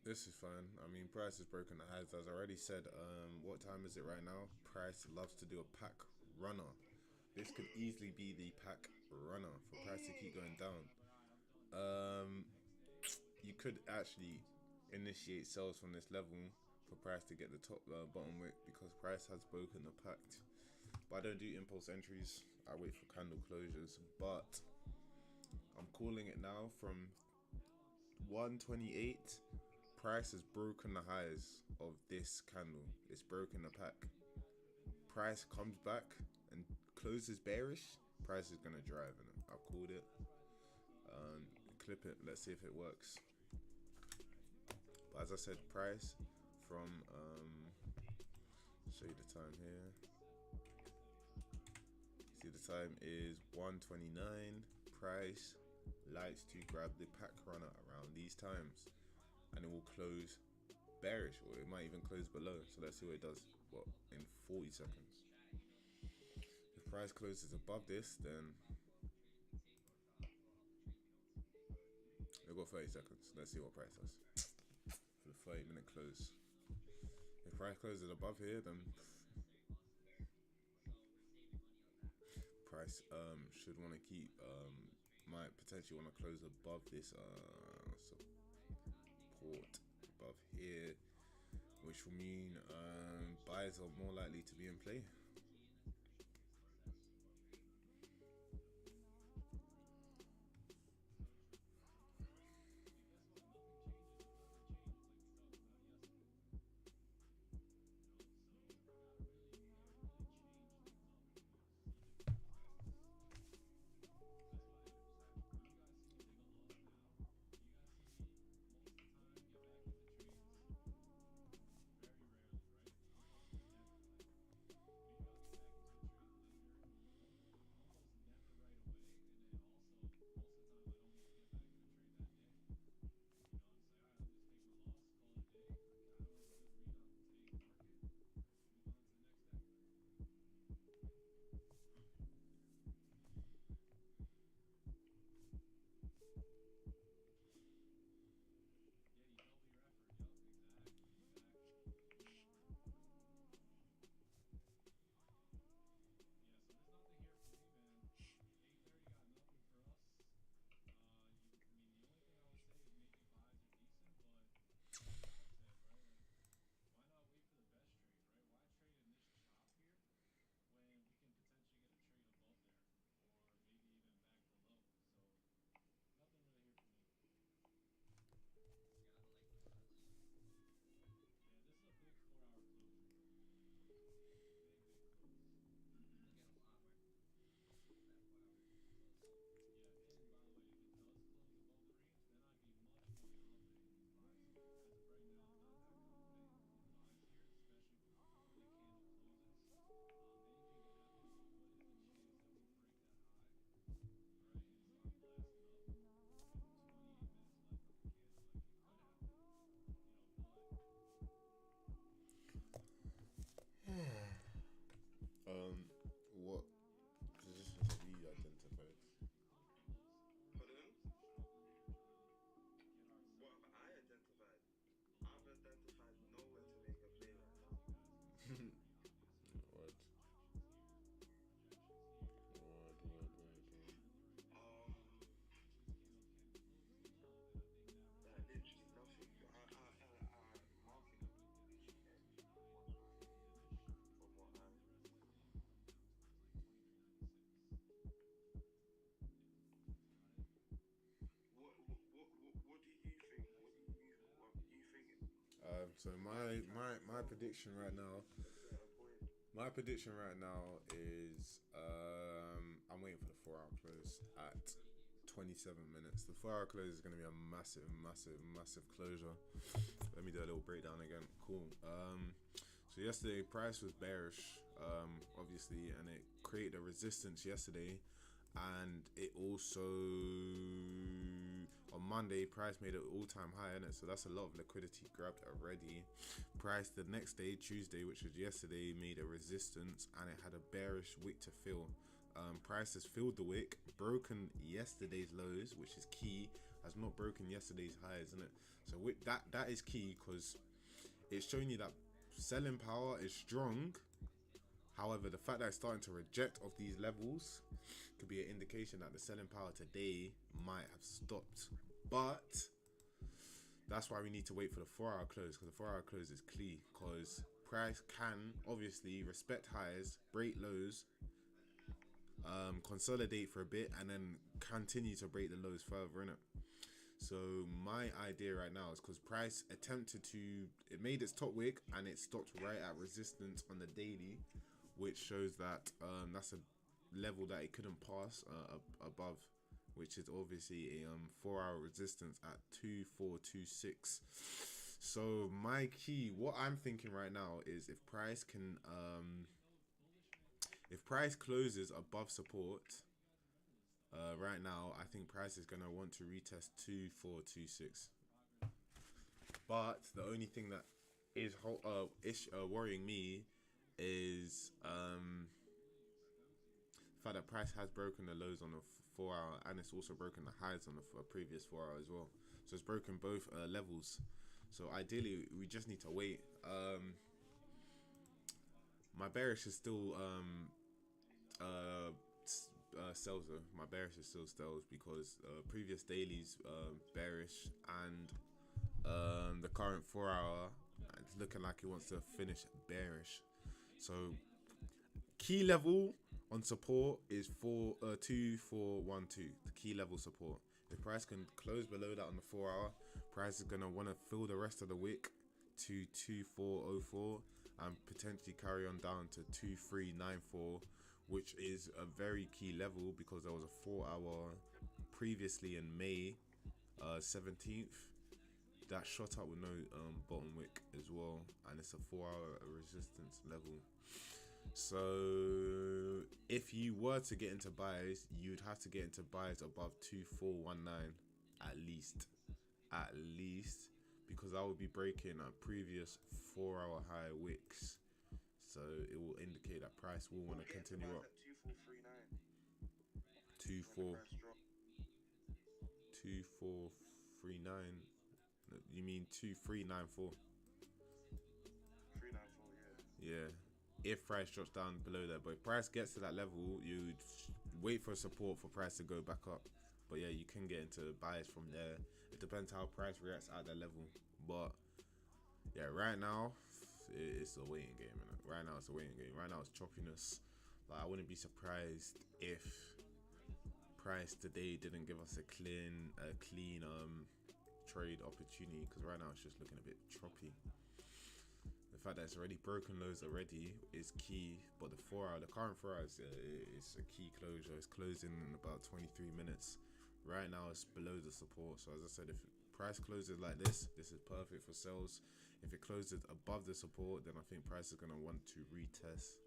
This is fine. I mean, price has broken the highs. As I already said, what time is it right now? Price loves to do a pack runner. This could easily be the pack runner for price to keep going down. You could actually initiate sales from this level for price to get the bottom wick, because price has broken the pack. But I don't do impulse entries. I wait for candle closures. But I'm calling it now from 128. Price has broken the highs of this candle. It's broken the pack. Price comes back and closes bearish. Price is gonna drive in it. I've called it. Clip it. Let's see if it works. But as I said, price from show you the time here. See, the time is 1:29. Price likes to grab the pack runner around these times, and it will close bearish, or it might even close below. So let's see what it does. What, in 40 seconds? If price closes above this, then we've got 30 seconds. Let's see what price does for the 30-minute close. If price closes above here, then price should want to keep might potentially want to close above this support above here, which will mean buyers are more likely to be in play. So my prediction right now. My prediction right now is I'm waiting for the 4-hour close at 27 minutes. The 4-hour close is going to be a massive closure. Let me do a little breakdown again. Cool. So yesterday price was bearish, obviously, and it created a resistance yesterday, and it also on Monday price made an all-time high in it, so that's a lot of liquidity grabbed already. Price the next day, Tuesday, which was yesterday, made a resistance and it had a bearish wick to fill. Price has filled the wick, broken yesterday's lows, which is key, has not broken yesterday's highs, isn't it? So with that is key, because it's showing you that selling power is strong. However, the fact that it's starting to reject off these levels could be an indication that the selling power today might have stopped. But that's why we need to wait for the 4-hour close, because the 4-hour close is key, because price can obviously respect highs, break lows, consolidate for a bit, and then continue to break the lows further, innit? So my idea right now is, because price attempted to, it made its top wick and it stopped right at resistance on the daily, which shows that that's a level that it couldn't pass above, which is obviously a 4-hour resistance at 2426. So my key, what I'm thinking right now is, if price can if price closes above support right now, I think price is going to want to retest 2426. But the only thing that is worrying me is the fact that price has broken the lows on the 4-hour, and it's also broken the highs on the previous 4-hour as well. So it's broken both levels. So ideally, we just need to wait. My bearish is still sells though. My bearish is still sells, because previous dailies bearish, and the current 4-hour, it's looking like it wants to finish bearish. So key level on support is 2412, the key level support. If price can close below that on the 4-hour, price is gonna want to fill the rest of the wick to 2404 and potentially carry on down to 2394, which is a very key level, because there was a 4-hour previously in May 17th that shot up with no bottom wick as well, and it's a 4-hour resistance level. So if you were to get into buys, you'd have to get into buys above 2419 at least, because I would be breaking a previous 4-hour high wicks. So it will indicate that price will want to continue up. 2439. You mean 2394? 394, yeah. If price drops down below that, but if price gets to that level, you'd wait for support for price to go back up. But yeah, you can get into buys from there. It depends how price reacts at that level. But yeah, right now it's a waiting game. Right now it's a waiting game. Right now it's choppiness. Like, I wouldn't be surprised if price today didn't give us a clean trade opportunity, because right now it's just looking a bit choppy. The fact that it's already broken lows already is key, but the 4-hour, the current 4-hour is a key closure. It's closing in about 23 minutes. Right now it's below the support. So as I said, if price closes like this is perfect for sales. If it closes above the support, then I think price is going to want to retest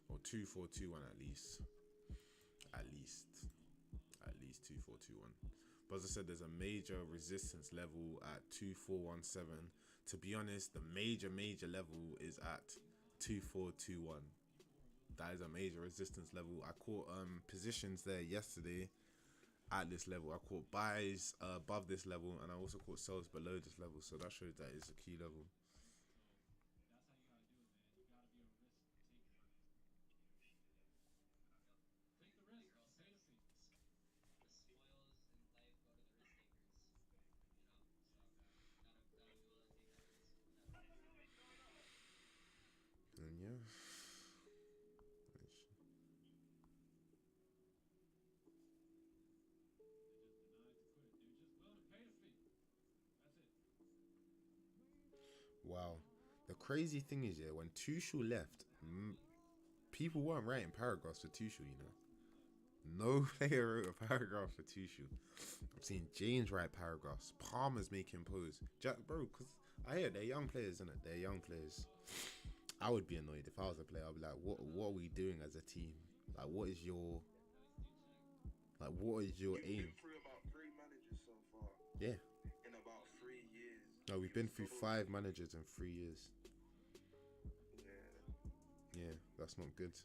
or 2421 at least 2421. But as I said, there's a major resistance level at 2417. To be honest, the major level is at 2421. That is a major resistance level. I caught positions there yesterday at this level. I caught buys above this level, and I also caught sells below this level. So that shows that it's a key level. And yeah. Wow. The crazy thing is, yeah, when Tuchel left, people weren't writing paragraphs for Tuchel, you know. No player wrote a paragraph for Tuchel. I'm seeing James write paragraphs. Palmer's making posts. Jack, bro, because I hear they're young players, isn't it? They're young players. I would be annoyed if I was a player. I'd be like, what are we doing as a team? Like, what is your aim? You've been through about 3 managers so far. Yeah. In about 3 years. No, we've been through 5 managers in 3 years. Yeah. Yeah, that's not good.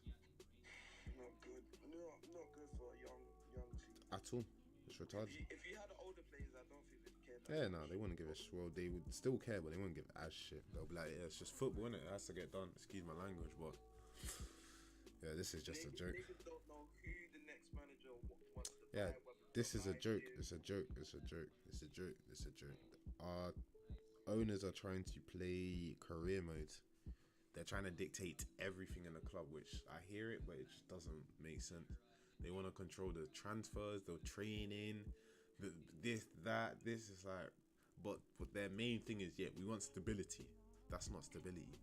Not good. Not good for a young team. At all. It's retarded. If you had older players, I don't think they'd care. Yeah, no, they wouldn't give a shit. Well, they would still care, but they wouldn't give a shit. They'll be like, yeah, it's just football, innit? It has to get done. Excuse my language, but yeah, this is just a joke. Niggas don't know who the next manager wants to Yeah, buy. this is a joke. It's a joke. It's a joke. It's a joke. It's a joke. Our owners are trying to play career mode. They're trying to dictate everything in the club, which I hear it, but it just doesn't make sense. They want to control the transfers, the training, this is like, but their main thing is, yeah, we want stability. That's not stability.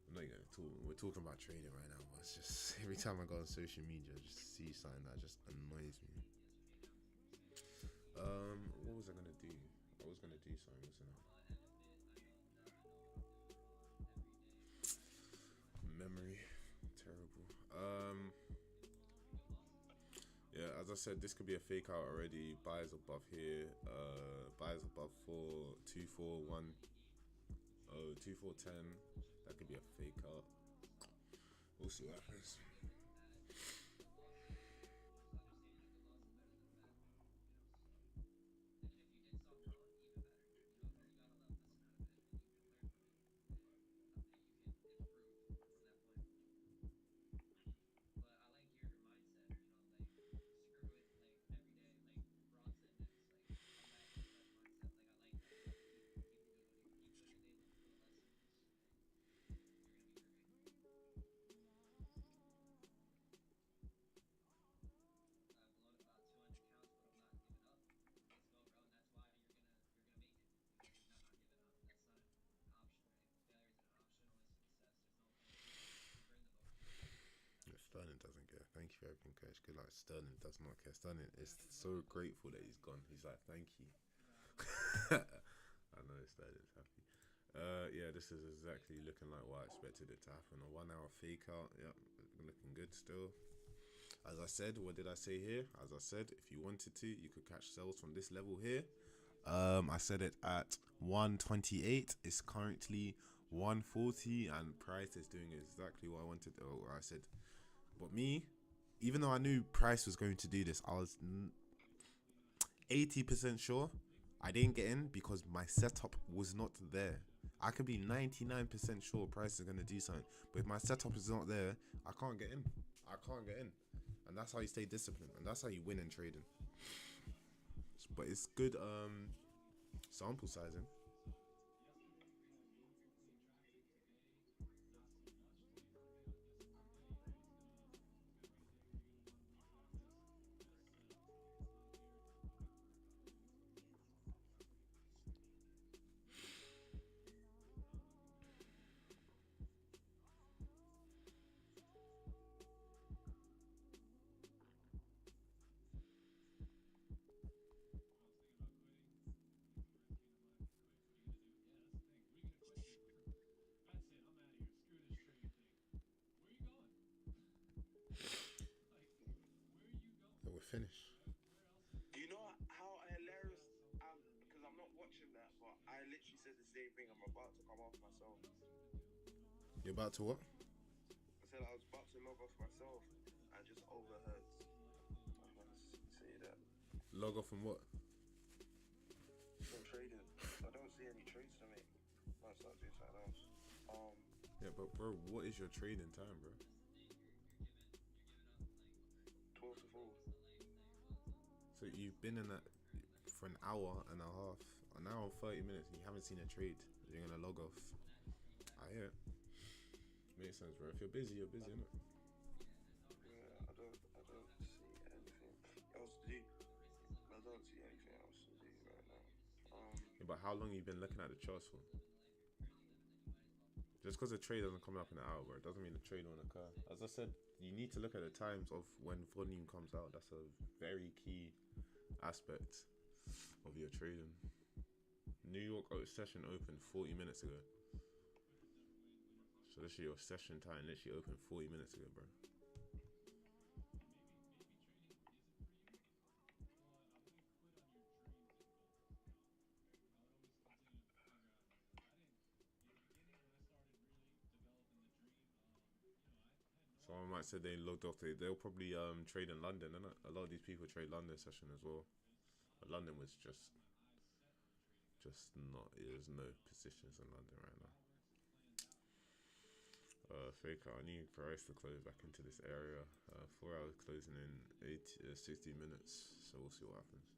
I'm not gonna talk. We're talking about trading right now, but it's just every time I go on social media, I just see something that just annoys me. What was I gonna do? I was gonna do something, wasn't I? Memory, terrible. Yeah, as I said, this could be a fake out already. Buys above here. Buys above 42410 2410. That could be a fake out. We'll see what happens. Sterling doesn't care. Thank you for everything, coach. Good luck. Sterling does not care. Sterling is so grateful that he's gone. He's like, thank you. I know Sterling's happy. Yeah, this is exactly looking like what I expected it to happen. A 1 hour fake out. Yep, looking good still. As I said, what did I say here? As I said, if you wanted to, you could catch sales from this level here. I said it at 128. It's currently 140, and price is doing exactly what I wanted. Or I said. But me, even though I knew Price was going to do this, I was 80% sure I didn't get in because my setup was not there. I could be 99% sure Price is going to do something, but if my setup is not there, I can't get in. I can't get in. And that's how you stay disciplined, and that's how you win in trading. But it's good sample sizing. Finish. Do you know how hilarious because I'm not watching that, but I literally said the same thing. I'm about to come off myself. You're about to what? I said I was about to log off myself. I just overheard someone say that. Log off from what? From trading. I don't see any trades to make. Might start doing something else. Yeah, but bro, what is your trading time, bro? 12 to 4. So you've been in that for an hour and a half, an hour and 30 minutes, and you haven't seen a trade. You're gonna log off. I hear it. Makes sense, bro. If you're busy, innit? Yeah, I don't see anything else to do. I don't see anything else to do right now. Yeah, but how long have you been looking at the charts for? Just because a trade doesn't come up in an hour, bro, it doesn't mean the trade won't occur. As I said, you need to look at the times of when volume comes out. That's a very key aspect of your trading. New York session opened 40 minutes ago. So literally your session time literally opened 40 minutes ago, bro. Someone might say they logged off. They'll probably trade in London, innit? A lot of these people trade London session as well. But London was just not. There's no positions in London right now. Faker, I need Forex to close back into this area. 4 hours closing in 60 minutes. So we'll see what happens.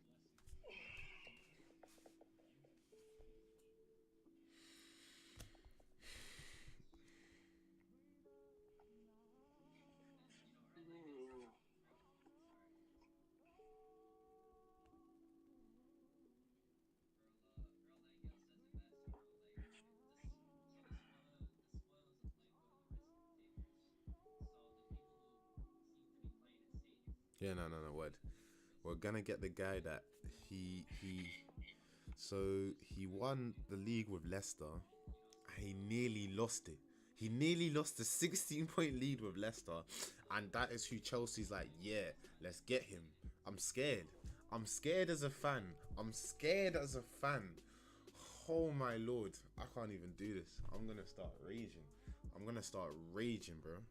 Yeah, no. We're gonna get the guy that he won the league with Leicester. And he nearly lost it. He nearly lost the 16-point lead with Leicester, and that is who Chelsea's like, yeah, let's get him. I'm scared. I'm scared as a fan. Oh my lord, I can't even do this. I'm gonna start raging, bro.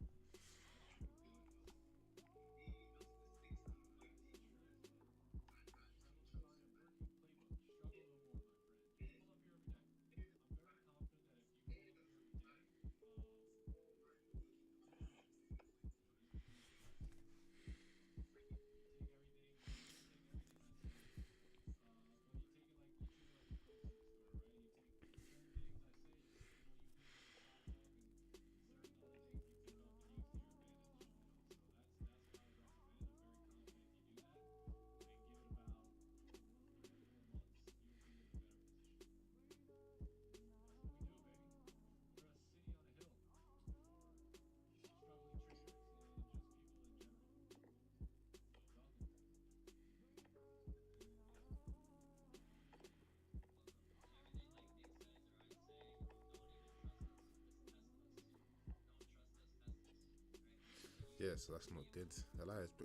Yeah, so that's not good.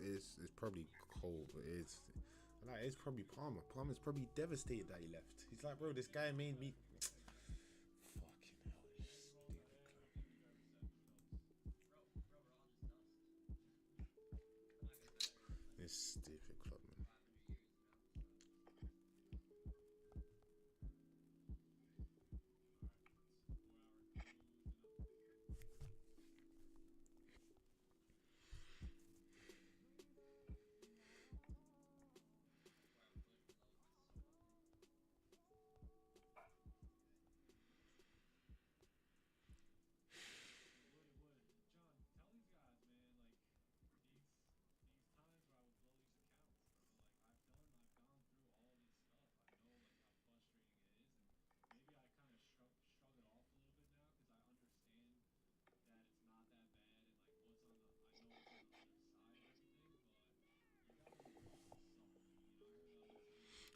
It's probably cold, but it's probably Palmer. Palmer's probably devastated that he left. He's like, bro, this guy made me. Fucking hell, this stupid club, man.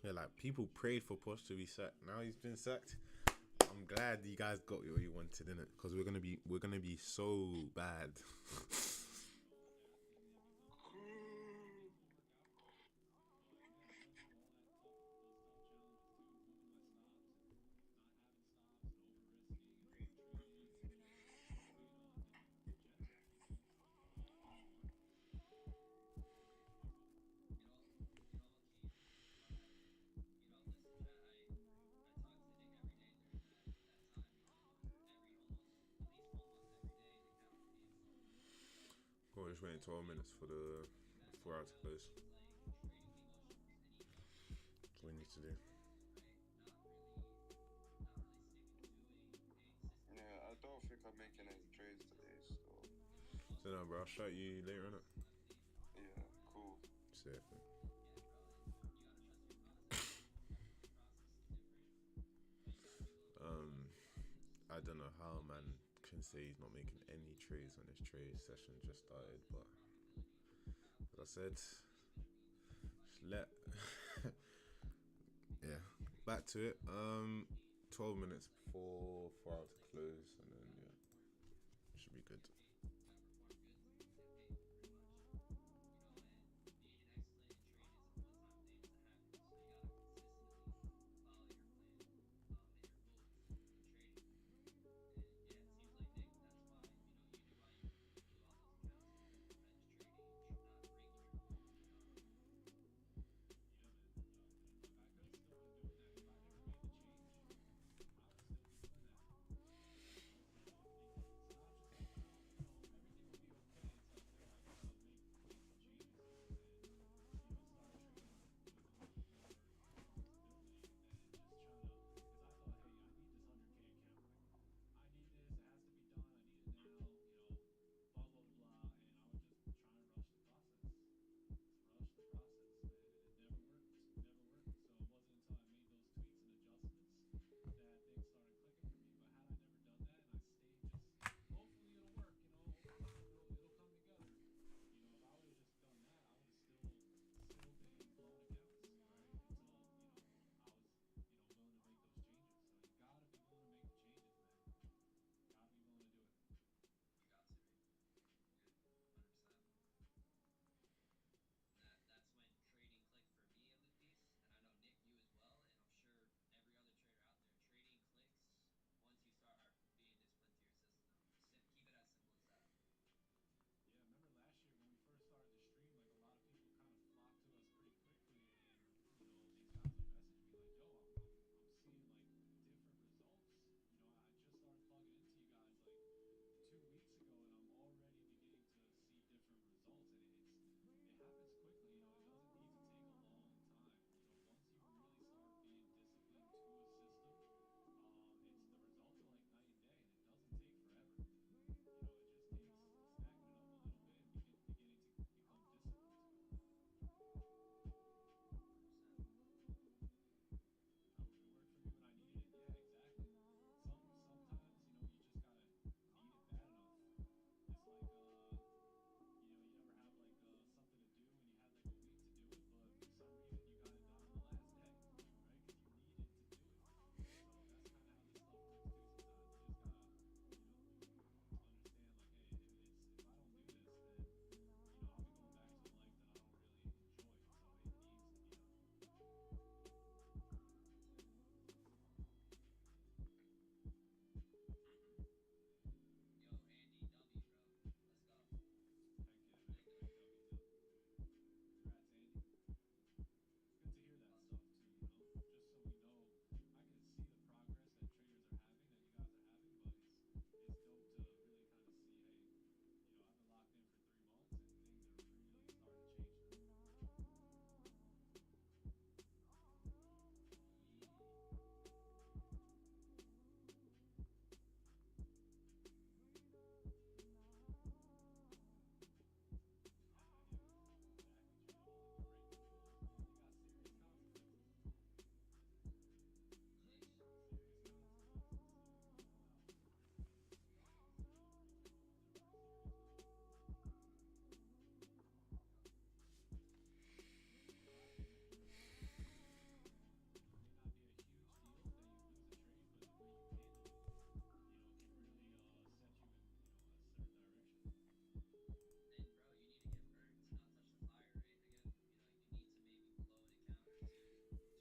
Yeah, like people prayed for Posh to be sacked. Now he's been sacked. I'm glad you guys got what you wanted, innit? Because we're gonna be so bad. We're just waiting 12 minutes for the 4 hours to close. That's what we need to do. Yeah, I don't think I'm making any trades today, so. So no, bro, I'll shout you later on it. Yeah, cool. Sick. I don't know how man can say he's not making any trades when his trade session just started, but as I said, just let yeah, back to it. 12 minutes before for our to close, and then yeah, should be good.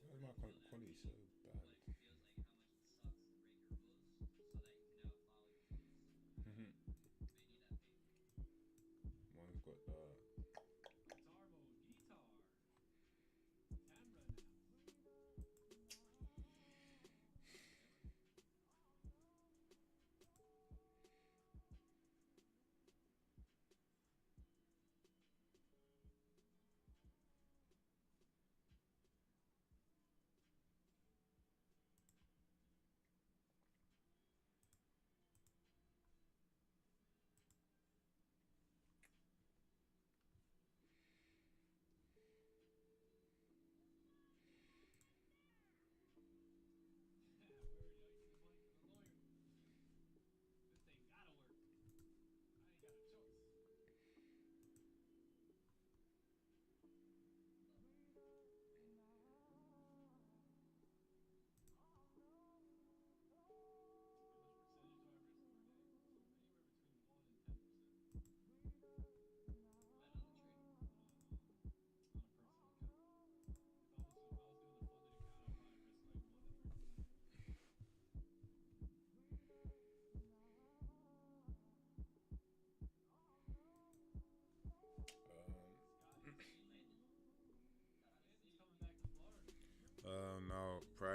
Why is my quality so bad? Mine's got the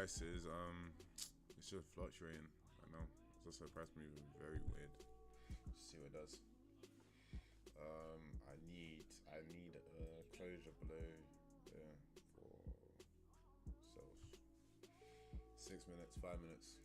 price is it's just fluctuating. I know. It's also price moving very weird. Let's see what it does. I need a closure below there for sales. 6 minutes, 5 minutes.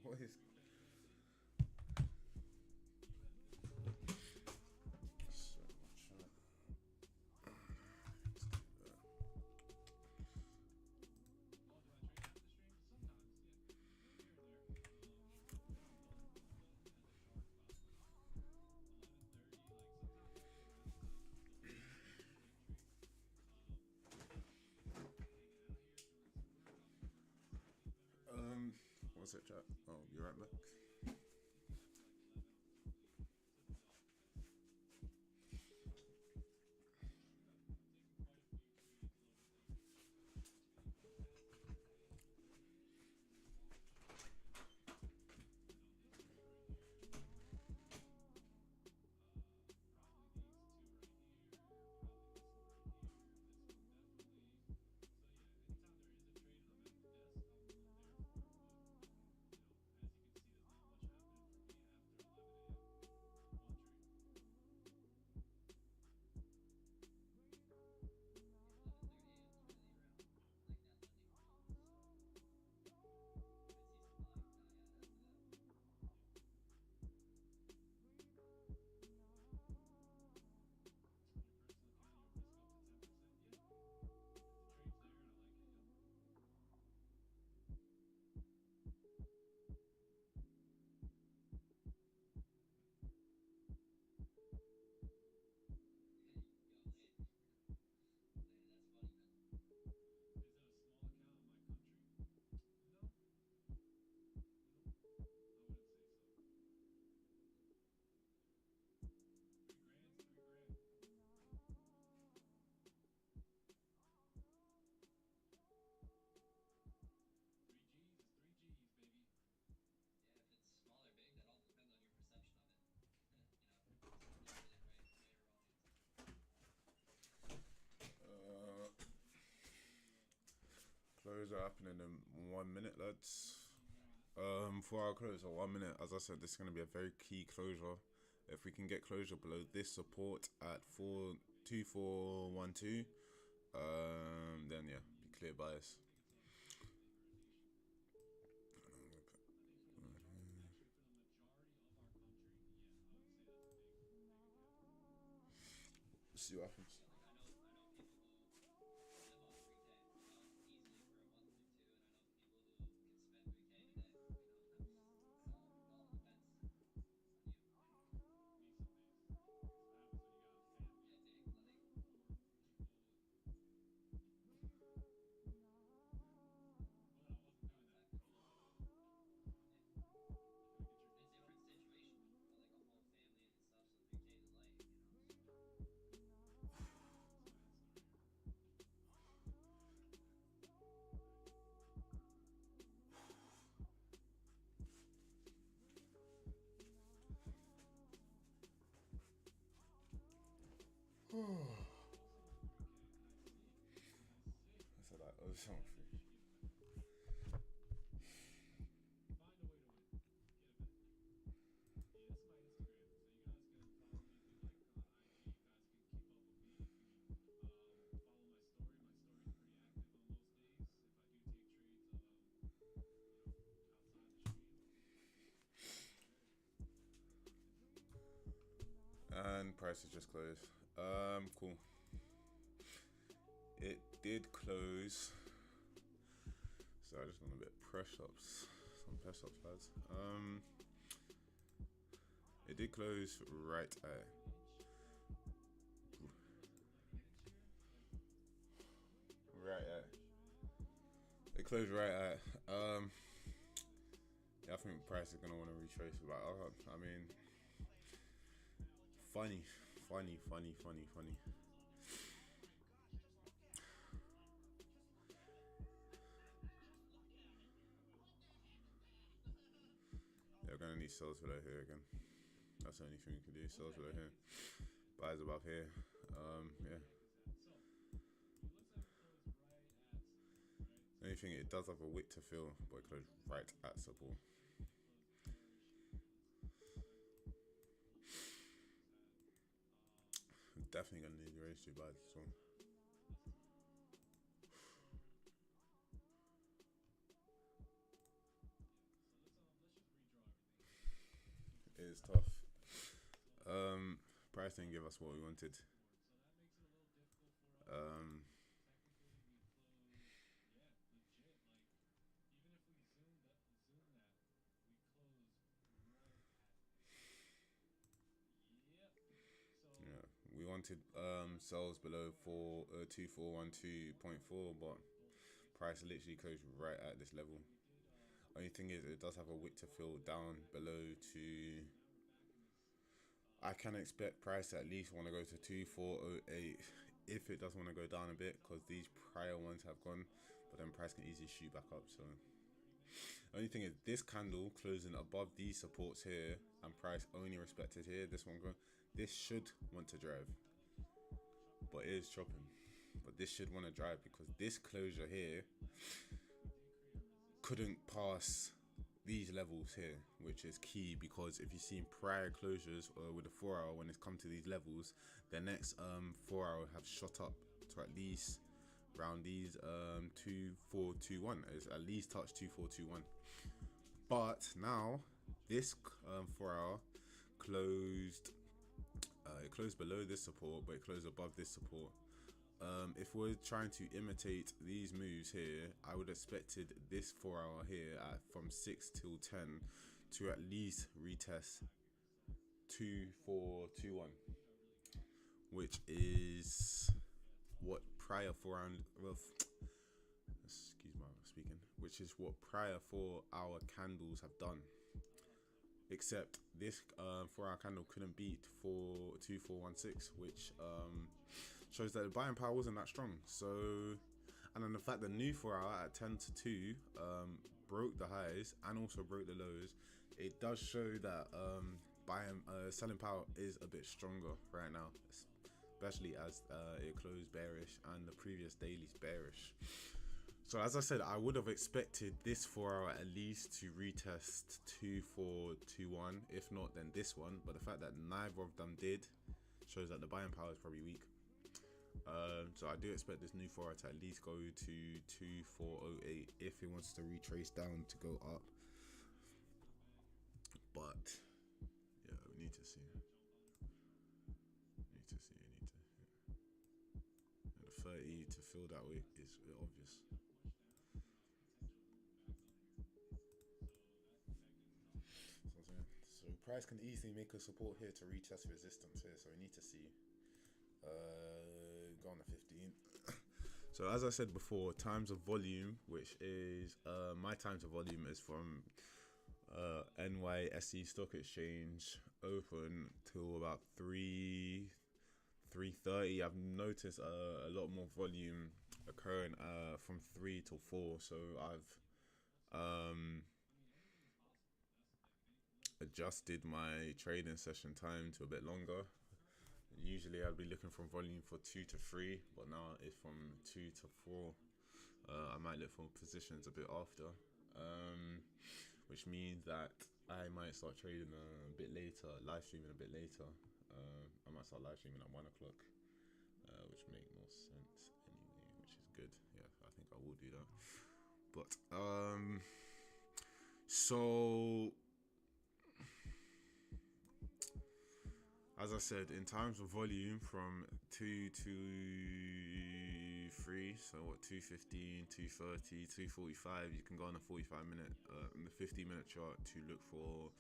What is so much? What's it, chat? Oh, you're right back. close are happening in 1 minute, lads. For our close at 1 minute, as I said, this is going to be a very key closure. If we can get closure below this support at 42412, then yeah, be clear bias. See what happens. I said I owe something. And price is just closed. Cool. It did close. So I just want a bit of press ups. Some press ups, lads. It did close right at. It closed right at. Yeah, I think price is gonna want to retrace. But I mean, funny. Yeah, we're gonna need sales below here again. That's the only thing we can do. Sales below here. Buys above here. Yeah. The only thing, it does have a wick to fill, but it closed right at support. Definitely gonna need the raise to buy this one. It is tough. Price didn't give us what we wanted. Yeah, we wanted sales below 2412.4, but price literally closed right at this level. Only thing is, it does have a wick to fill down below to. I can expect price to at least want to go to 2408 if it does want to go down a bit, because these prior ones have gone, but then price can easily shoot back up. So only thing is, this candle closing above these supports here and price only respected here, this should want to drive, but it is chopping. But this should want to drive because this closure here couldn't pass these levels here, which is key, because if you've seen prior closures with the 4 hour, when it's come to these levels, the next 4 hour have shot up to at least around these 2421. It's at least touched 2421. But now this 4 hour closed. It closed below this support, but it closed above this support. If we're trying to imitate these moves here, I would have expected this 4 hour here from 6 till 10 to at least retest 2421, which is what prior 4 hour, excuse my speaking, which is what prior 4 hour candles have done. Except this 4 hour candle couldn't beat 2416, which shows that the buying power wasn't that strong. So, and then the fact that new 4 hour at 10 to 2 broke the highs and also broke the lows, it does show that selling power is a bit stronger right now, especially as it closed bearish and the previous daily's bearish. So as I said, I would have expected this 4 hour at least to retest 2421. If not, then this one. But the fact that neither of them did shows that the buying power is probably weak. So I do expect this new 4 hour to at least go to 2408 if it wants to retrace down to go up. But yeah, we need to see. And the 30 to fill that way is obvious. So price can easily make a support here to retest resistance here. So we need to see. Go on the 15. So as I said before, times of volume, which is my times of volume is from NYSE Stock Exchange open till about 3:30. I've noticed a lot more volume occurring from 3 till 4. So I've adjusted my trading session time to a bit longer. Usually I'd be looking for volume for 2 to 3, but now it's from 2 to 4. I might look for positions a bit after, which means that I might start trading a bit later, live streaming a bit later. I might start live streaming at 1 o'clock, which make more sense anyway, which is good. Yeah, I think I will do that. But so as I said, in terms of volume from 2 to 3, so what, 2:15, 2:30, 2:45, you can go on a 45-minute, the 50-minute chart to look for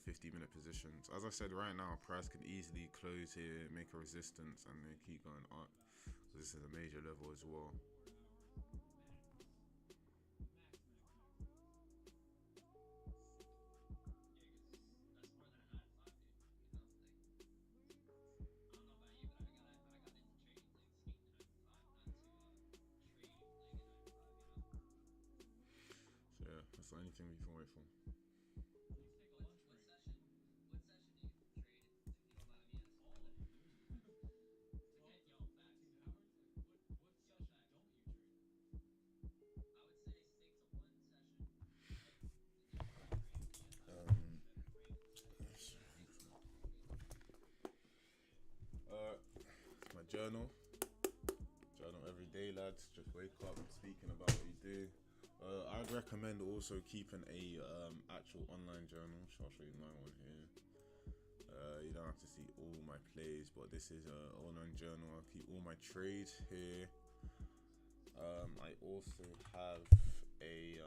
50-minute positions. As I said, right now, price can easily close here, make a resistance, and then keep going up. So this is a major level as well. Yeah, that's the only thing we can wait for. My journal every day, lads. Just wake up speaking about what you do. I'd recommend also keeping a actual online journal. So I'll show you my one here. You don't have to see all my plays, but this is an online journal. I'll keep all my trades here. I also have a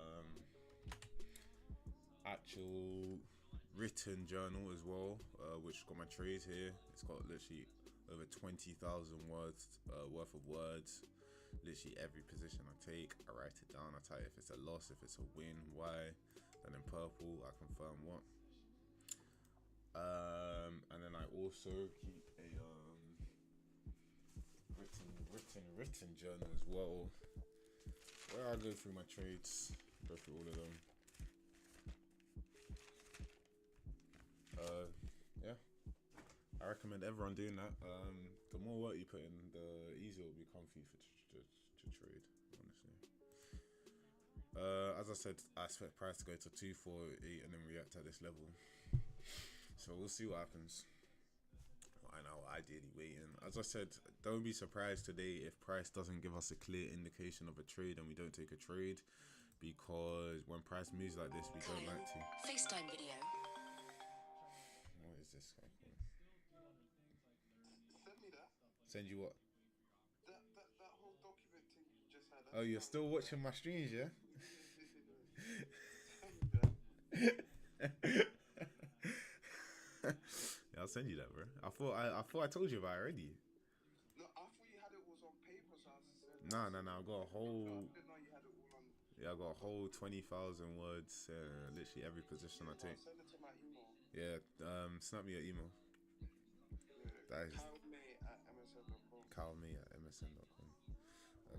actual written journal as well, which got my trades here. It's got literally over 20,000 words worth of words. Literally every position I take, I write it down. I tell you if it's a loss, if it's a win, why. Then in purple, I confirm what. And then I also keep a written journal as well, where I go through my trades, go through all of them. Yeah, I recommend everyone doing that. The more work you put in, the easier it will become for you to trade, honestly. As I said, I expect price to go to 248 and then react at this level. So we'll see what happens. I know, ideally waiting. As I said, don't be surprised today if price doesn't give us a clear indication of a trade and we don't take a trade, because when price moves like this, we don't like to. FaceTime video. What is this guy called? Send me that. Send you what? That whole document thing you just had. Oh, you're still watching my streams, yeah? Yeah, I'll send you that, bro. I thought I told you about it already. No, I thought you had it was on paper, so I said. Nah. I've got a whole. I didn't know you had it all on. Yeah, I got a whole 20,000 words. Literally every position I take. Send it to my email. Yeah. Snap me your email. That is Calme@msn.com. calme@msn.com.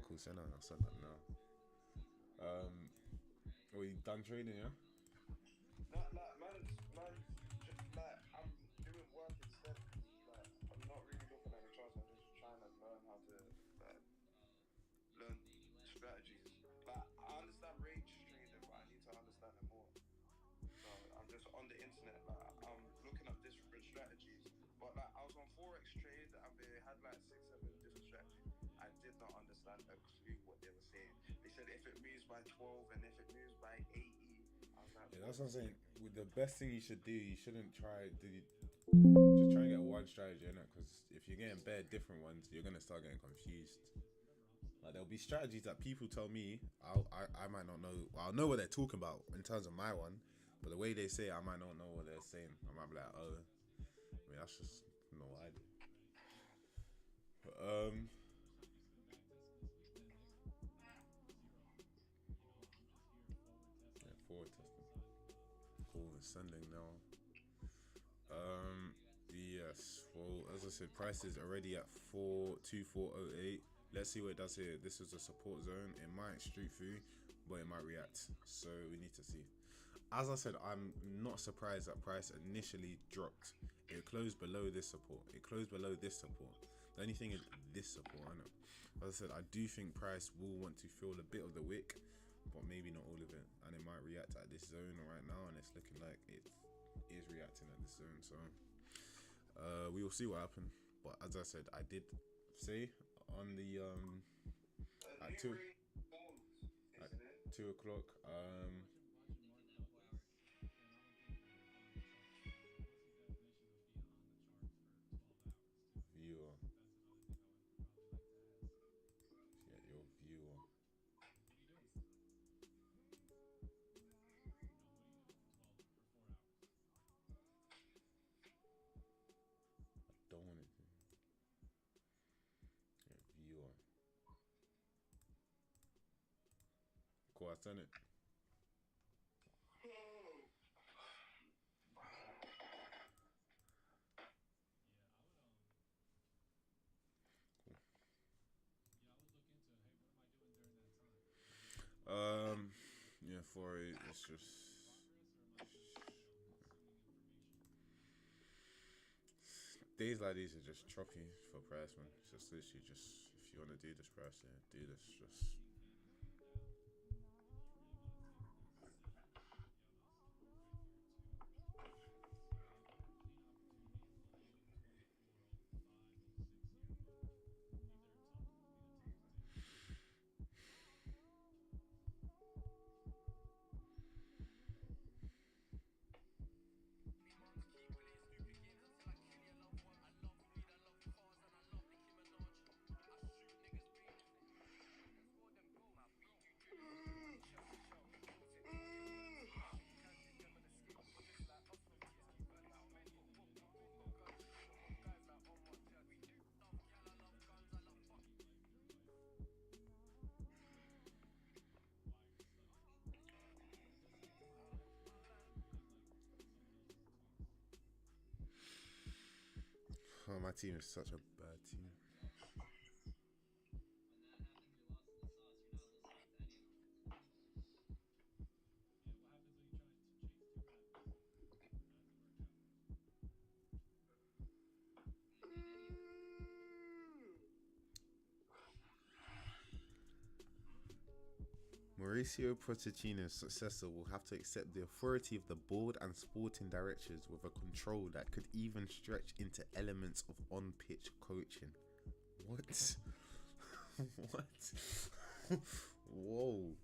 Cool. Send that. I'll send that now. Are you done trading? Yeah. No, man, just like I'm doing work instead. Like I'm not really looking at the charts. I'm just trying to learn how to learn strategies. internet, like I'm looking up different strategies. But like I was on Forex trade and they had like 6, 7 different strategies. I did not understand a clue what they were saying. They said if it moves by 12 and if it moves by 80. I was like, Yeah, that's what I'm saying. With the best thing you should do, you shouldn't try just try and get one strategy in it, because if you're getting bare different ones, you're gonna start getting confused. Like there'll be strategies that people tell me I might not know. Well, I'll know what they're talking about in terms of my one, but the way they say it, I might not know what they're saying. I might be like, oh, I mean that's just no idea. But, yeah, forward testing. Cool, it's sending now. Yes. Well, as I said, price is already at 42408. Let's see what it does here. This is a support zone. It might streak through, but it might react. So we need to see. As I said, I'm not surprised that price initially dropped. It closed below this support. It closed below this support. The only thing is this support. I know. As I said, I do think price will want to feel a bit of the wick, but maybe not all of it, and it might react at this zone right now, and it's looking like it is reacting at this zone. So we will see what happens. But as I said, I did say on the at 2 o'clock viewer, yeah, your viewer. I don't want it to. Yeah, viewer. Cool, I sent it. Yeah, for it, it's just days like these are just choppy for price, man. It's just literally just if you want to do this price, yeah, do this. Just oh, my team is such a bad team. Mauricio Pochettino's successor will have to accept the authority of the board and sporting directors with a control that could even stretch into elements of on-pitch coaching. What? What? Whoa.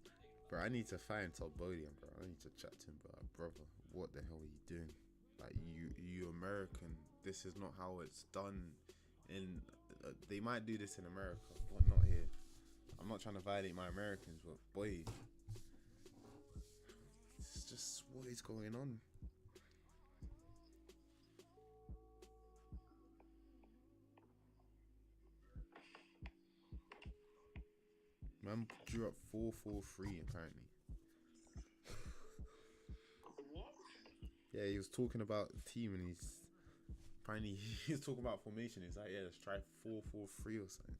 Bro, I need to find Todd Bodian, bro. I need to chat to him, bro. Brother, what the hell are you doing? Like, you American. This is not how it's done in... they might do this in America, but not here. I'm not trying to violate my Americans, but boy, it's just what is going on. Man drew up 4-4-3 apparently. what? Yeah, he was talking about the team and apparently he's talking about formation. He's like, yeah, let's try 4-4-3 or something.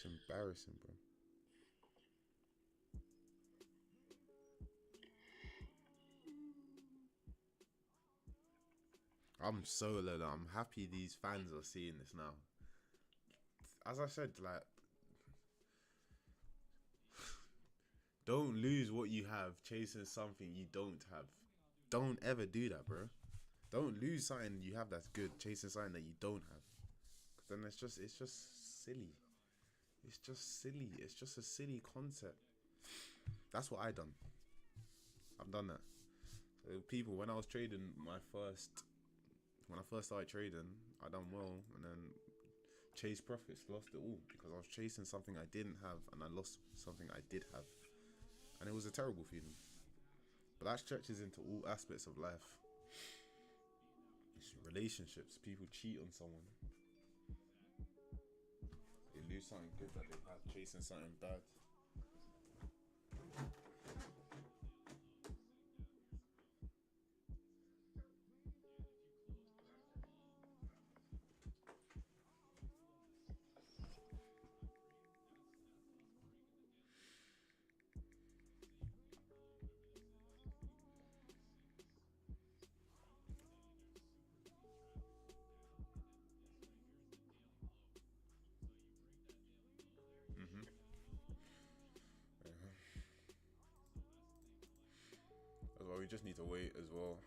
It's embarrassing, bro. I'm I'm happy these fans are seeing this now. As I said, like Don't lose what you have chasing something you don't have. Don't ever do that, bro. Don't lose something you have that's good chasing something that you don't have. Cause then it's just silly. It's just silly. It's just a silly concept. That's what I done. I've done that. So people, when I was trading when I first started trading, I done well, and then chased profits, lost it all because I was chasing something I didn't have, and I lost something I did have, and it was a terrible feeling. But that stretches into all aspects of life. It's relationships. People cheat on someone. They lose something good that they had chasing something bad. As well, we just need to wait as well.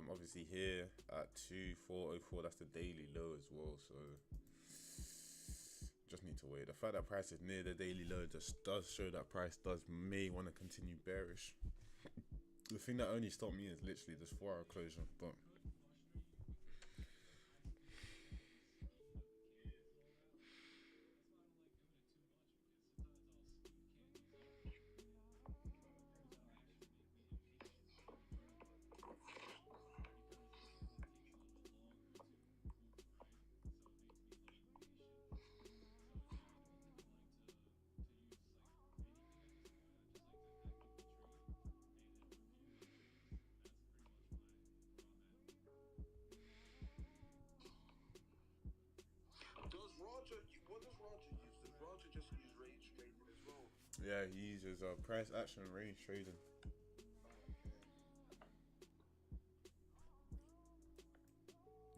Obviously here at 2404, that's the daily low as well. So just need to wait. The fact that price is near the daily low just does show that price may want to continue bearish. The thing that only stopped me is literally this 4-hour closure, but What does Roger use? Does Roger just use range trading as well? yeah, he uses price action range trading.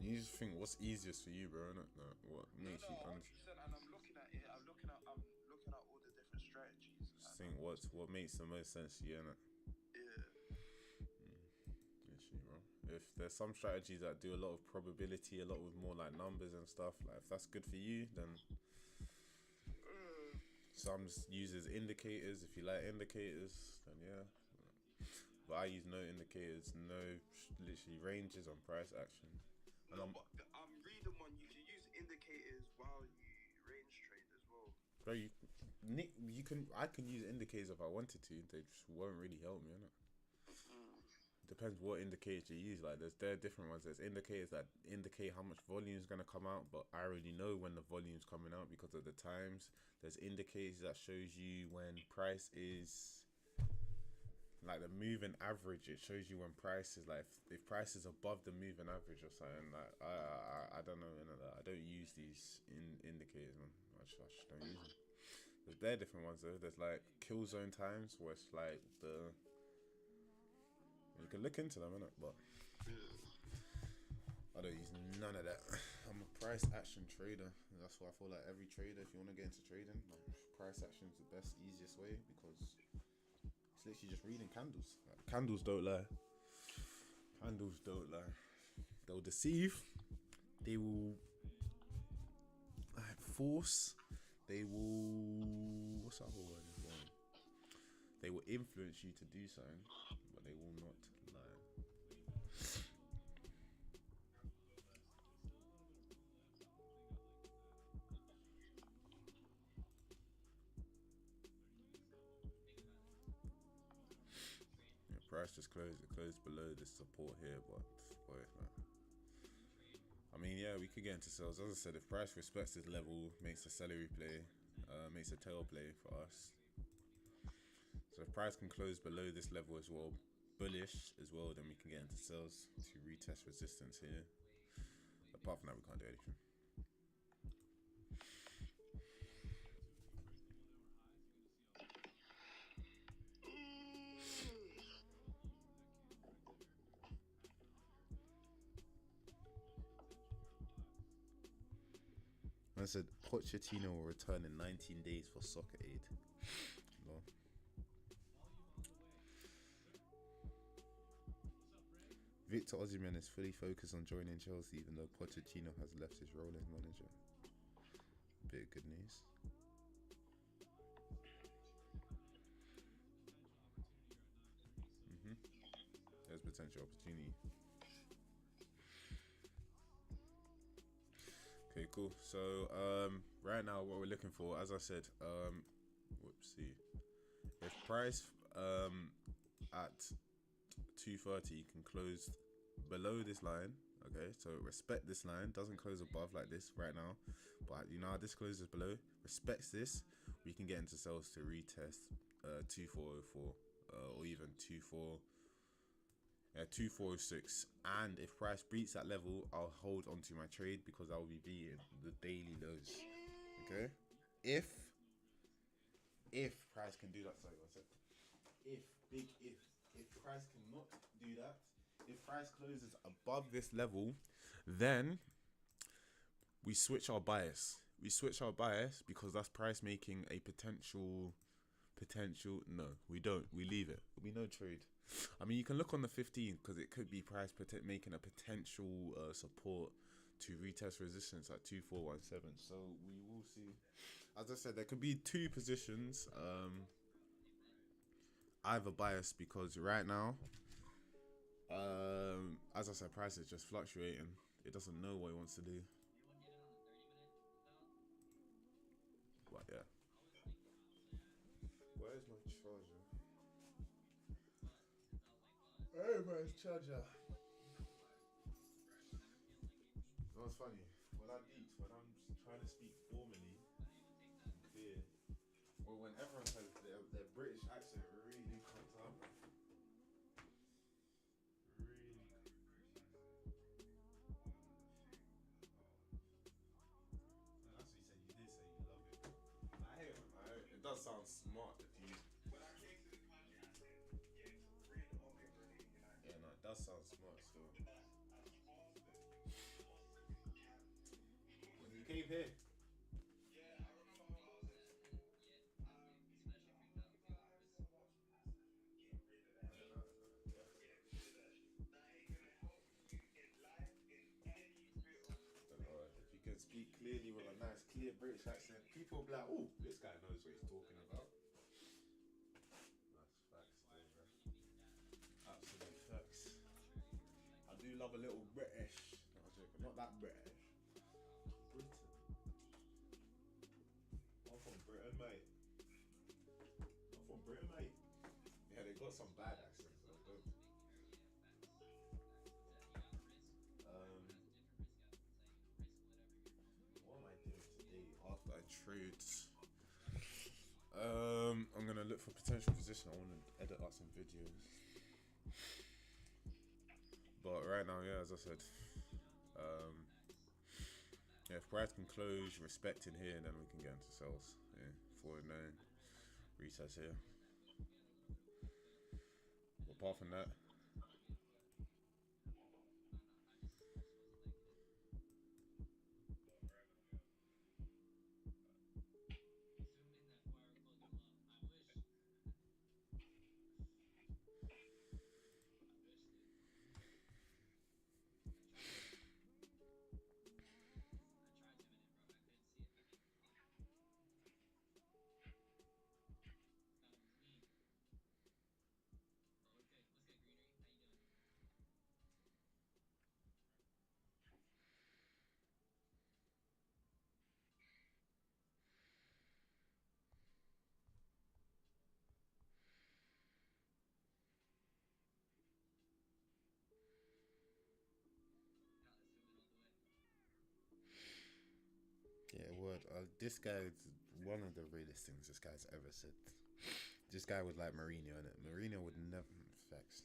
You just think what's easiest for you, bro, innit? What makes you 100%. And I'm looking at it. I'm looking at all the different strategies. just think what makes the most sense to you, innit? Yeah. Literally, bro. If there's some strategies that do a lot of probability, a lot with more like numbers and stuff, like if that's good for you, then some uses indicators. If you like indicators, then yeah. But I use no indicators, literally ranges on price action. And But I'm reading one. You can use indicators while you range trade as well. bro, I can use indicators if I wanted to. They just won't really help me, innit? Depends what indicators you use. Like there are different ones. There's indicators that indicate how much volume is gonna come out, but I already know when the volume's coming out because of the times. There's indicators that shows you when price is like the moving average. It shows you when price is like if price is above the moving average or something. Like I don't know. I don't use these indicators, man. I just don't use them. There are different ones though. There's like kill zone times where it's like you can look into them, innit? But I don't use none of that. I'm a price action trader. That's why I feel like every trader, if you want to get into trading, like, price action is the best, easiest way because it's literally just reading candles. Like, candles don't lie. Candles don't lie. They'll deceive. They will like force. They will. What's the other word? They will influence you to do something, but they will not lie. Yeah, price just closed. It closed below this support here, but boy, man. I mean, yeah, we could get into sales. As I said, if price respects this level, makes a celery play, makes a tail play for us. So if price can close below this level as well, bullish as well, then we can get into sales to retest resistance here. Apart from that, we can't do anything. I said Pochettino will return in 19 days for soccer aid. No. Victor Osimhen is fully focused on joining Chelsea, even though Pochettino has left his role as manager. Bit of good news. There's potential opportunity. Okay, cool. So right now what we're looking for, as I said, whoopsie. If price at 230 you can close below this line, okay, so respect this line, doesn't close above like this right now, but you know how this closes below, respects this, we can get into sales to retest 2404 or even 2406, and if price beats that level, I'll hold onto my trade because I will be beating the daily lows. Okay, if price can do that, sorry, one second. If price cannot do that, if price closes above this level, then we switch our bias. We switch our bias because that's price making a potential. No, we don't. We leave it. We no trade. I mean, you can look on the 15 because it could be price making a potential support to retest resistance at 2417. So we will see. As I said, there could be two positions. Either bias because right now, as I said, price is just fluctuating. It doesn't know what it wants to do. But yeah. Where's my charger? Where's my charger? No, it's funny. When I'm trying to speak formally and clear, or when everyone says their British accent really comes up. It does sound smart if you. Yeah, no, it does sound smart still. When you came here. If you can speak clearly with a nice, clear British accent, people will be like, "Oh, this guy knows what he's talking about." That's facts, though, bro. Absolute facts. I do love a little British. No, I'm joking. Not that British. Britain. I'm from Britain, mate. Yeah, they got some bad accents, though, don't they? What am I doing today after I trade? I'm gonna look for potential position. I want to edit out some videos. But right now, yeah, as I said, yeah, if price can close, respecting here, then we can get into sales. Yeah, 409, retest here. But apart from that, yeah, word. This guy is one of the realest things this guy's ever said. This guy was like Mourinho, innit? Mourinho would never. Facts.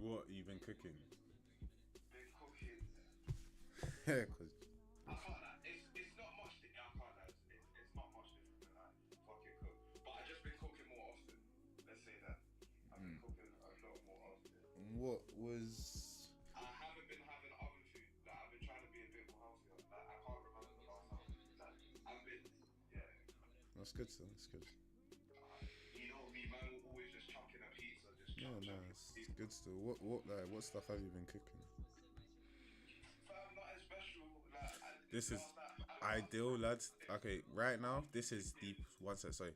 What you been cooking? Been cooking. Yeah, cause I can't lie. It's not much. I can't lie. It's not much different than I fucking cook. But I just been cooking more often. Let's say that. I've been cooking a lot more often. what was? I haven't been having oven food. Like I've been trying to be a bit more healthier. Like I can't remember the last time. Like I've been, yeah. That's good. So that's good. You know me, man. Will always just chucking a pizza, just Yeah, no, chucking it's pizza. good still. What stuff have you been cooking? Fam, nothing special. Like This is last night, ideal, lads. Okay, right now, this is the one set. Sorry,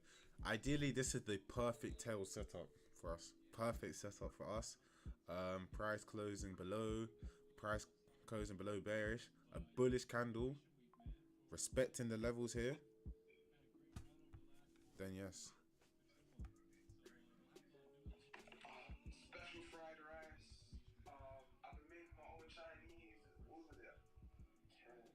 ideally, this is the perfect tail setup for us. Perfect setup for us. Price closing below, price closing below bearish. A bullish candle, respecting the levels here. Then yes. special fried rice. I've been making my own Chinese. All of that. Yeah.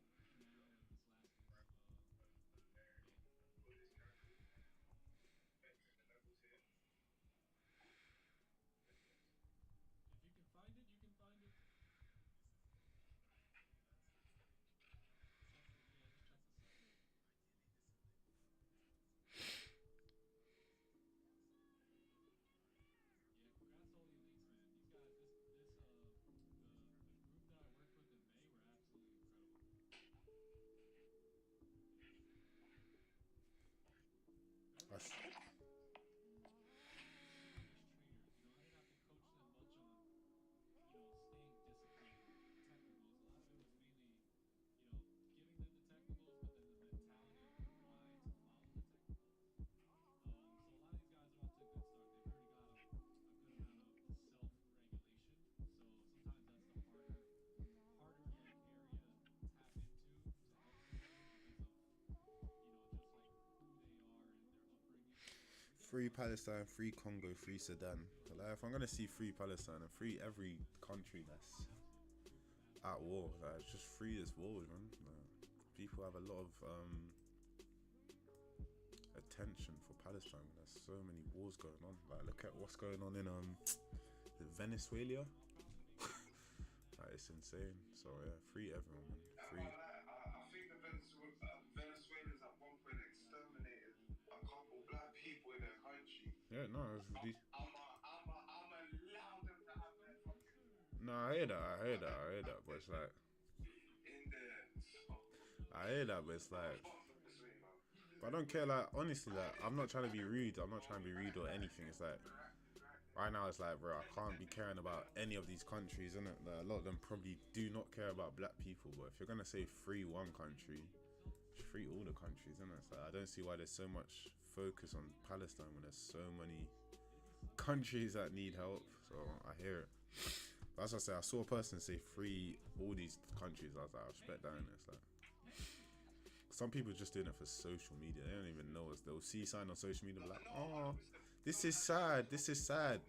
That's, free Palestine, free Congo, free Sudan. Like, if I'm gonna see free Palestine and free every country that's at war, like just free this war, man. Like, people have a lot of attention for Palestine. There's so many wars going on. Like, look at what's going on in Venezuela. Like, it's insane. So yeah, free everyone, man. Free. I think the Venezuelans at one point exterminated a couple black people in their country. Yeah, no, I'm allowed them to have their fucking no, I hear that. I hear that. I hear that. But it's like, in there. I hear that. But it's like, but I don't care. Like, honestly, like, I'm not trying to be rude. I'm not trying to be rude or anything. It's like, right now, it's like, bro, I can't be caring about any of these countries, innit? Like, a lot of them probably do not care about black people. But if you're gonna say free one country, just free all the countries, innit? It's like, I don't see why there's so much focus on Palestine when there's so many countries that need help. So I hear it. But as I say, I saw a person say free all these countries. I was like, I respect that, innit? It's like, some people just doing it for social media. They don't even know us. They'll see something on social media, be like, "Oh, this is sad. This is sad."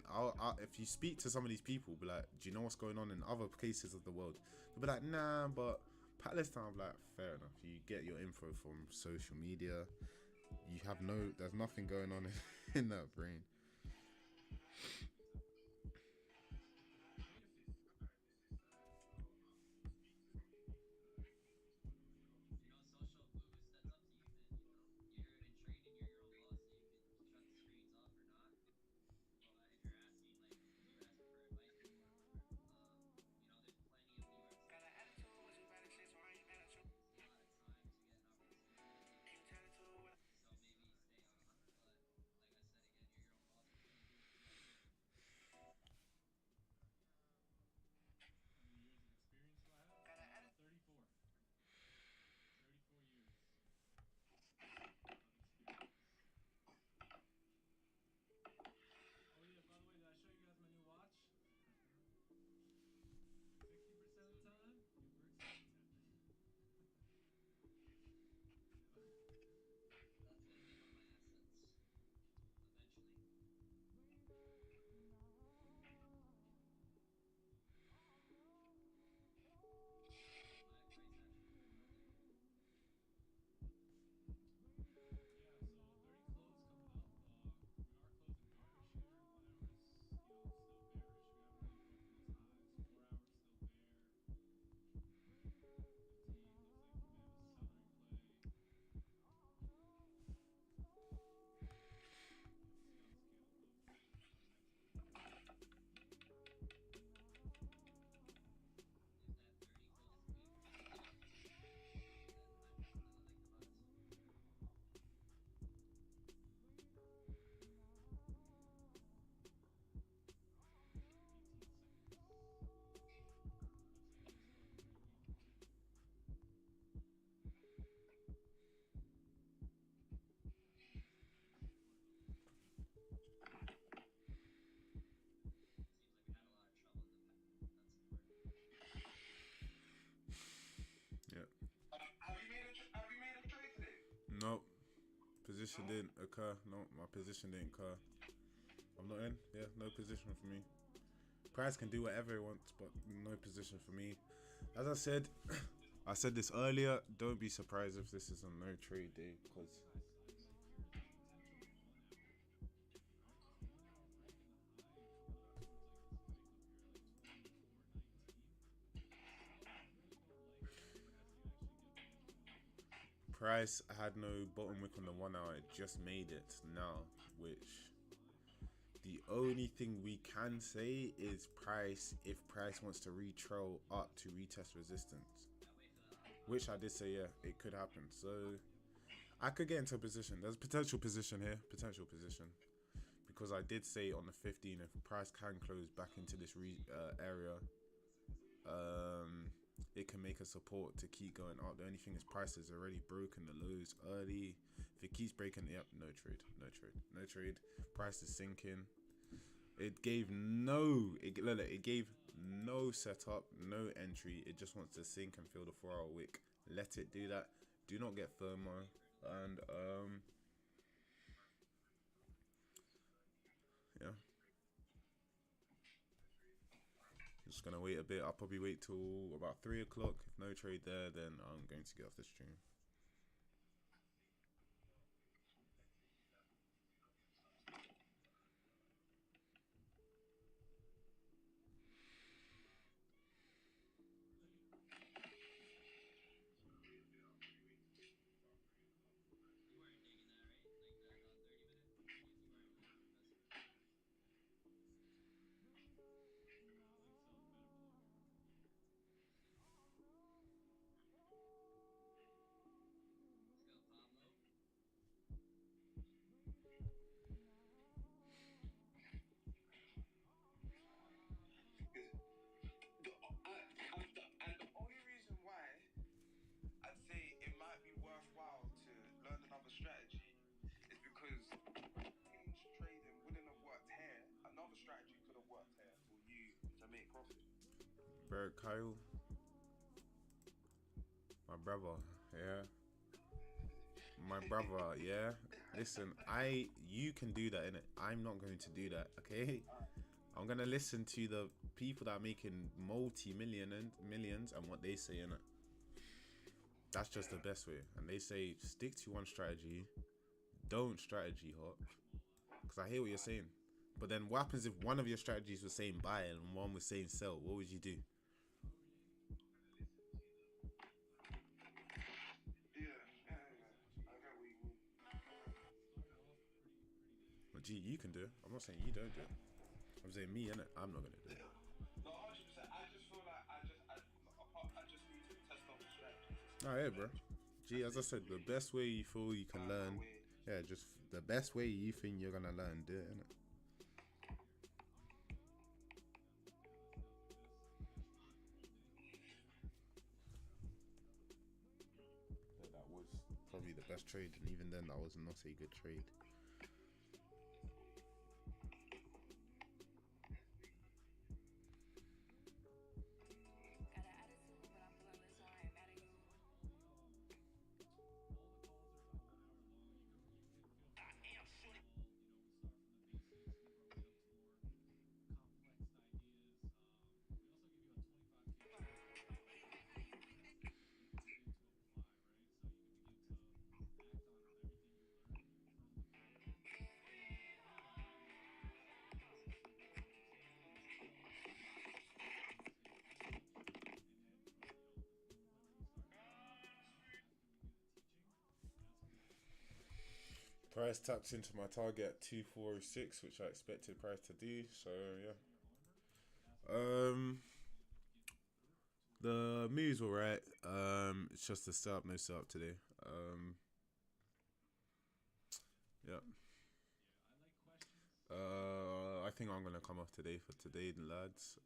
If you speak to some of these people, be like, "Do you know what's going on in other places of the world?" They'll be like, "Nah, but Palestine." I'm like, fair enough. You get your info from social media. You have there's nothing going on in that brain. position didn't occur. No, my position didn't occur. I'm not in. Yeah, no position for me. Price can do whatever it wants, but no position for me. As I said, I said this earlier. Don't be surprised if this is a no trade day, because price had no bottom wick on the 1 hour. It just made it now, which the only thing we can say is price, if price wants to retrail up to retest resistance, which I did say, yeah, it could happen. So I could get into a position. There's potential position here, potential position, because I did say on the 15th, if price can close back into this area, it can make a support to keep going up. The only thing is price has already broken the lows early. If it keeps breaking, yep, no trade, no trade, no trade. Price is sinking. It gave no setup, no entry. It just wants to sink and fill the 4 hour wick. Let it do that. Do not get FOMO. And yeah, just gonna wait a bit. I'll probably wait till about 3 o'clock. If no trade there, then I'm going to get off the stream. And the only reason why I'd say it might be worthwhile to learn another strategy is because range trading wouldn't have worked here. Another strategy could have worked here for you to make profit. Bro, Kyle, my brother, yeah. My brother, yeah. Listen, you can do that, innit? I'm not going to do that, okay? I'm gonna listen to the people that are making millions and what they say, innit? That's just the best way. And they say stick to one strategy, don't strategy hop. Because I hear what you're saying. But then what happens if one of your strategies was saying buy and one was saying sell? What would you do? Well, gee, you can do it. I'm not saying you don't do it. I'm saying me, innit? I'm not gonna do it. No, 100%. I just feel like I just need to test out the strategy. Oh yeah, bro. Gee, as I said, the best way you feel you can learn, yeah, just the best way you think you're gonna learn, do it, innit? That was probably the best trade, and even then, that was not a good trade. Price taps into my target at 2406, which I expected price to do. So yeah. The moves were right. It's just the setup, no setup today. Yeah. I think I'm gonna come off today for today, lads.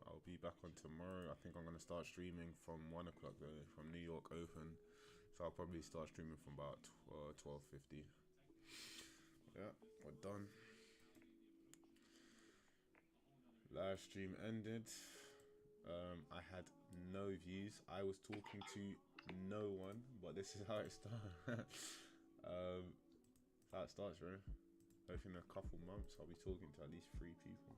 I'll be back on tomorrow. I think I'm gonna start streaming from 1 o'clock though, from New York Open. So I'll probably start streaming from about 12:50. Yeah, we're done. Live stream ended. I had no views. I was talking to no one, but this is how it started. That's how it starts, bro. Hopefully in a couple months I'll be talking to at least 3 people.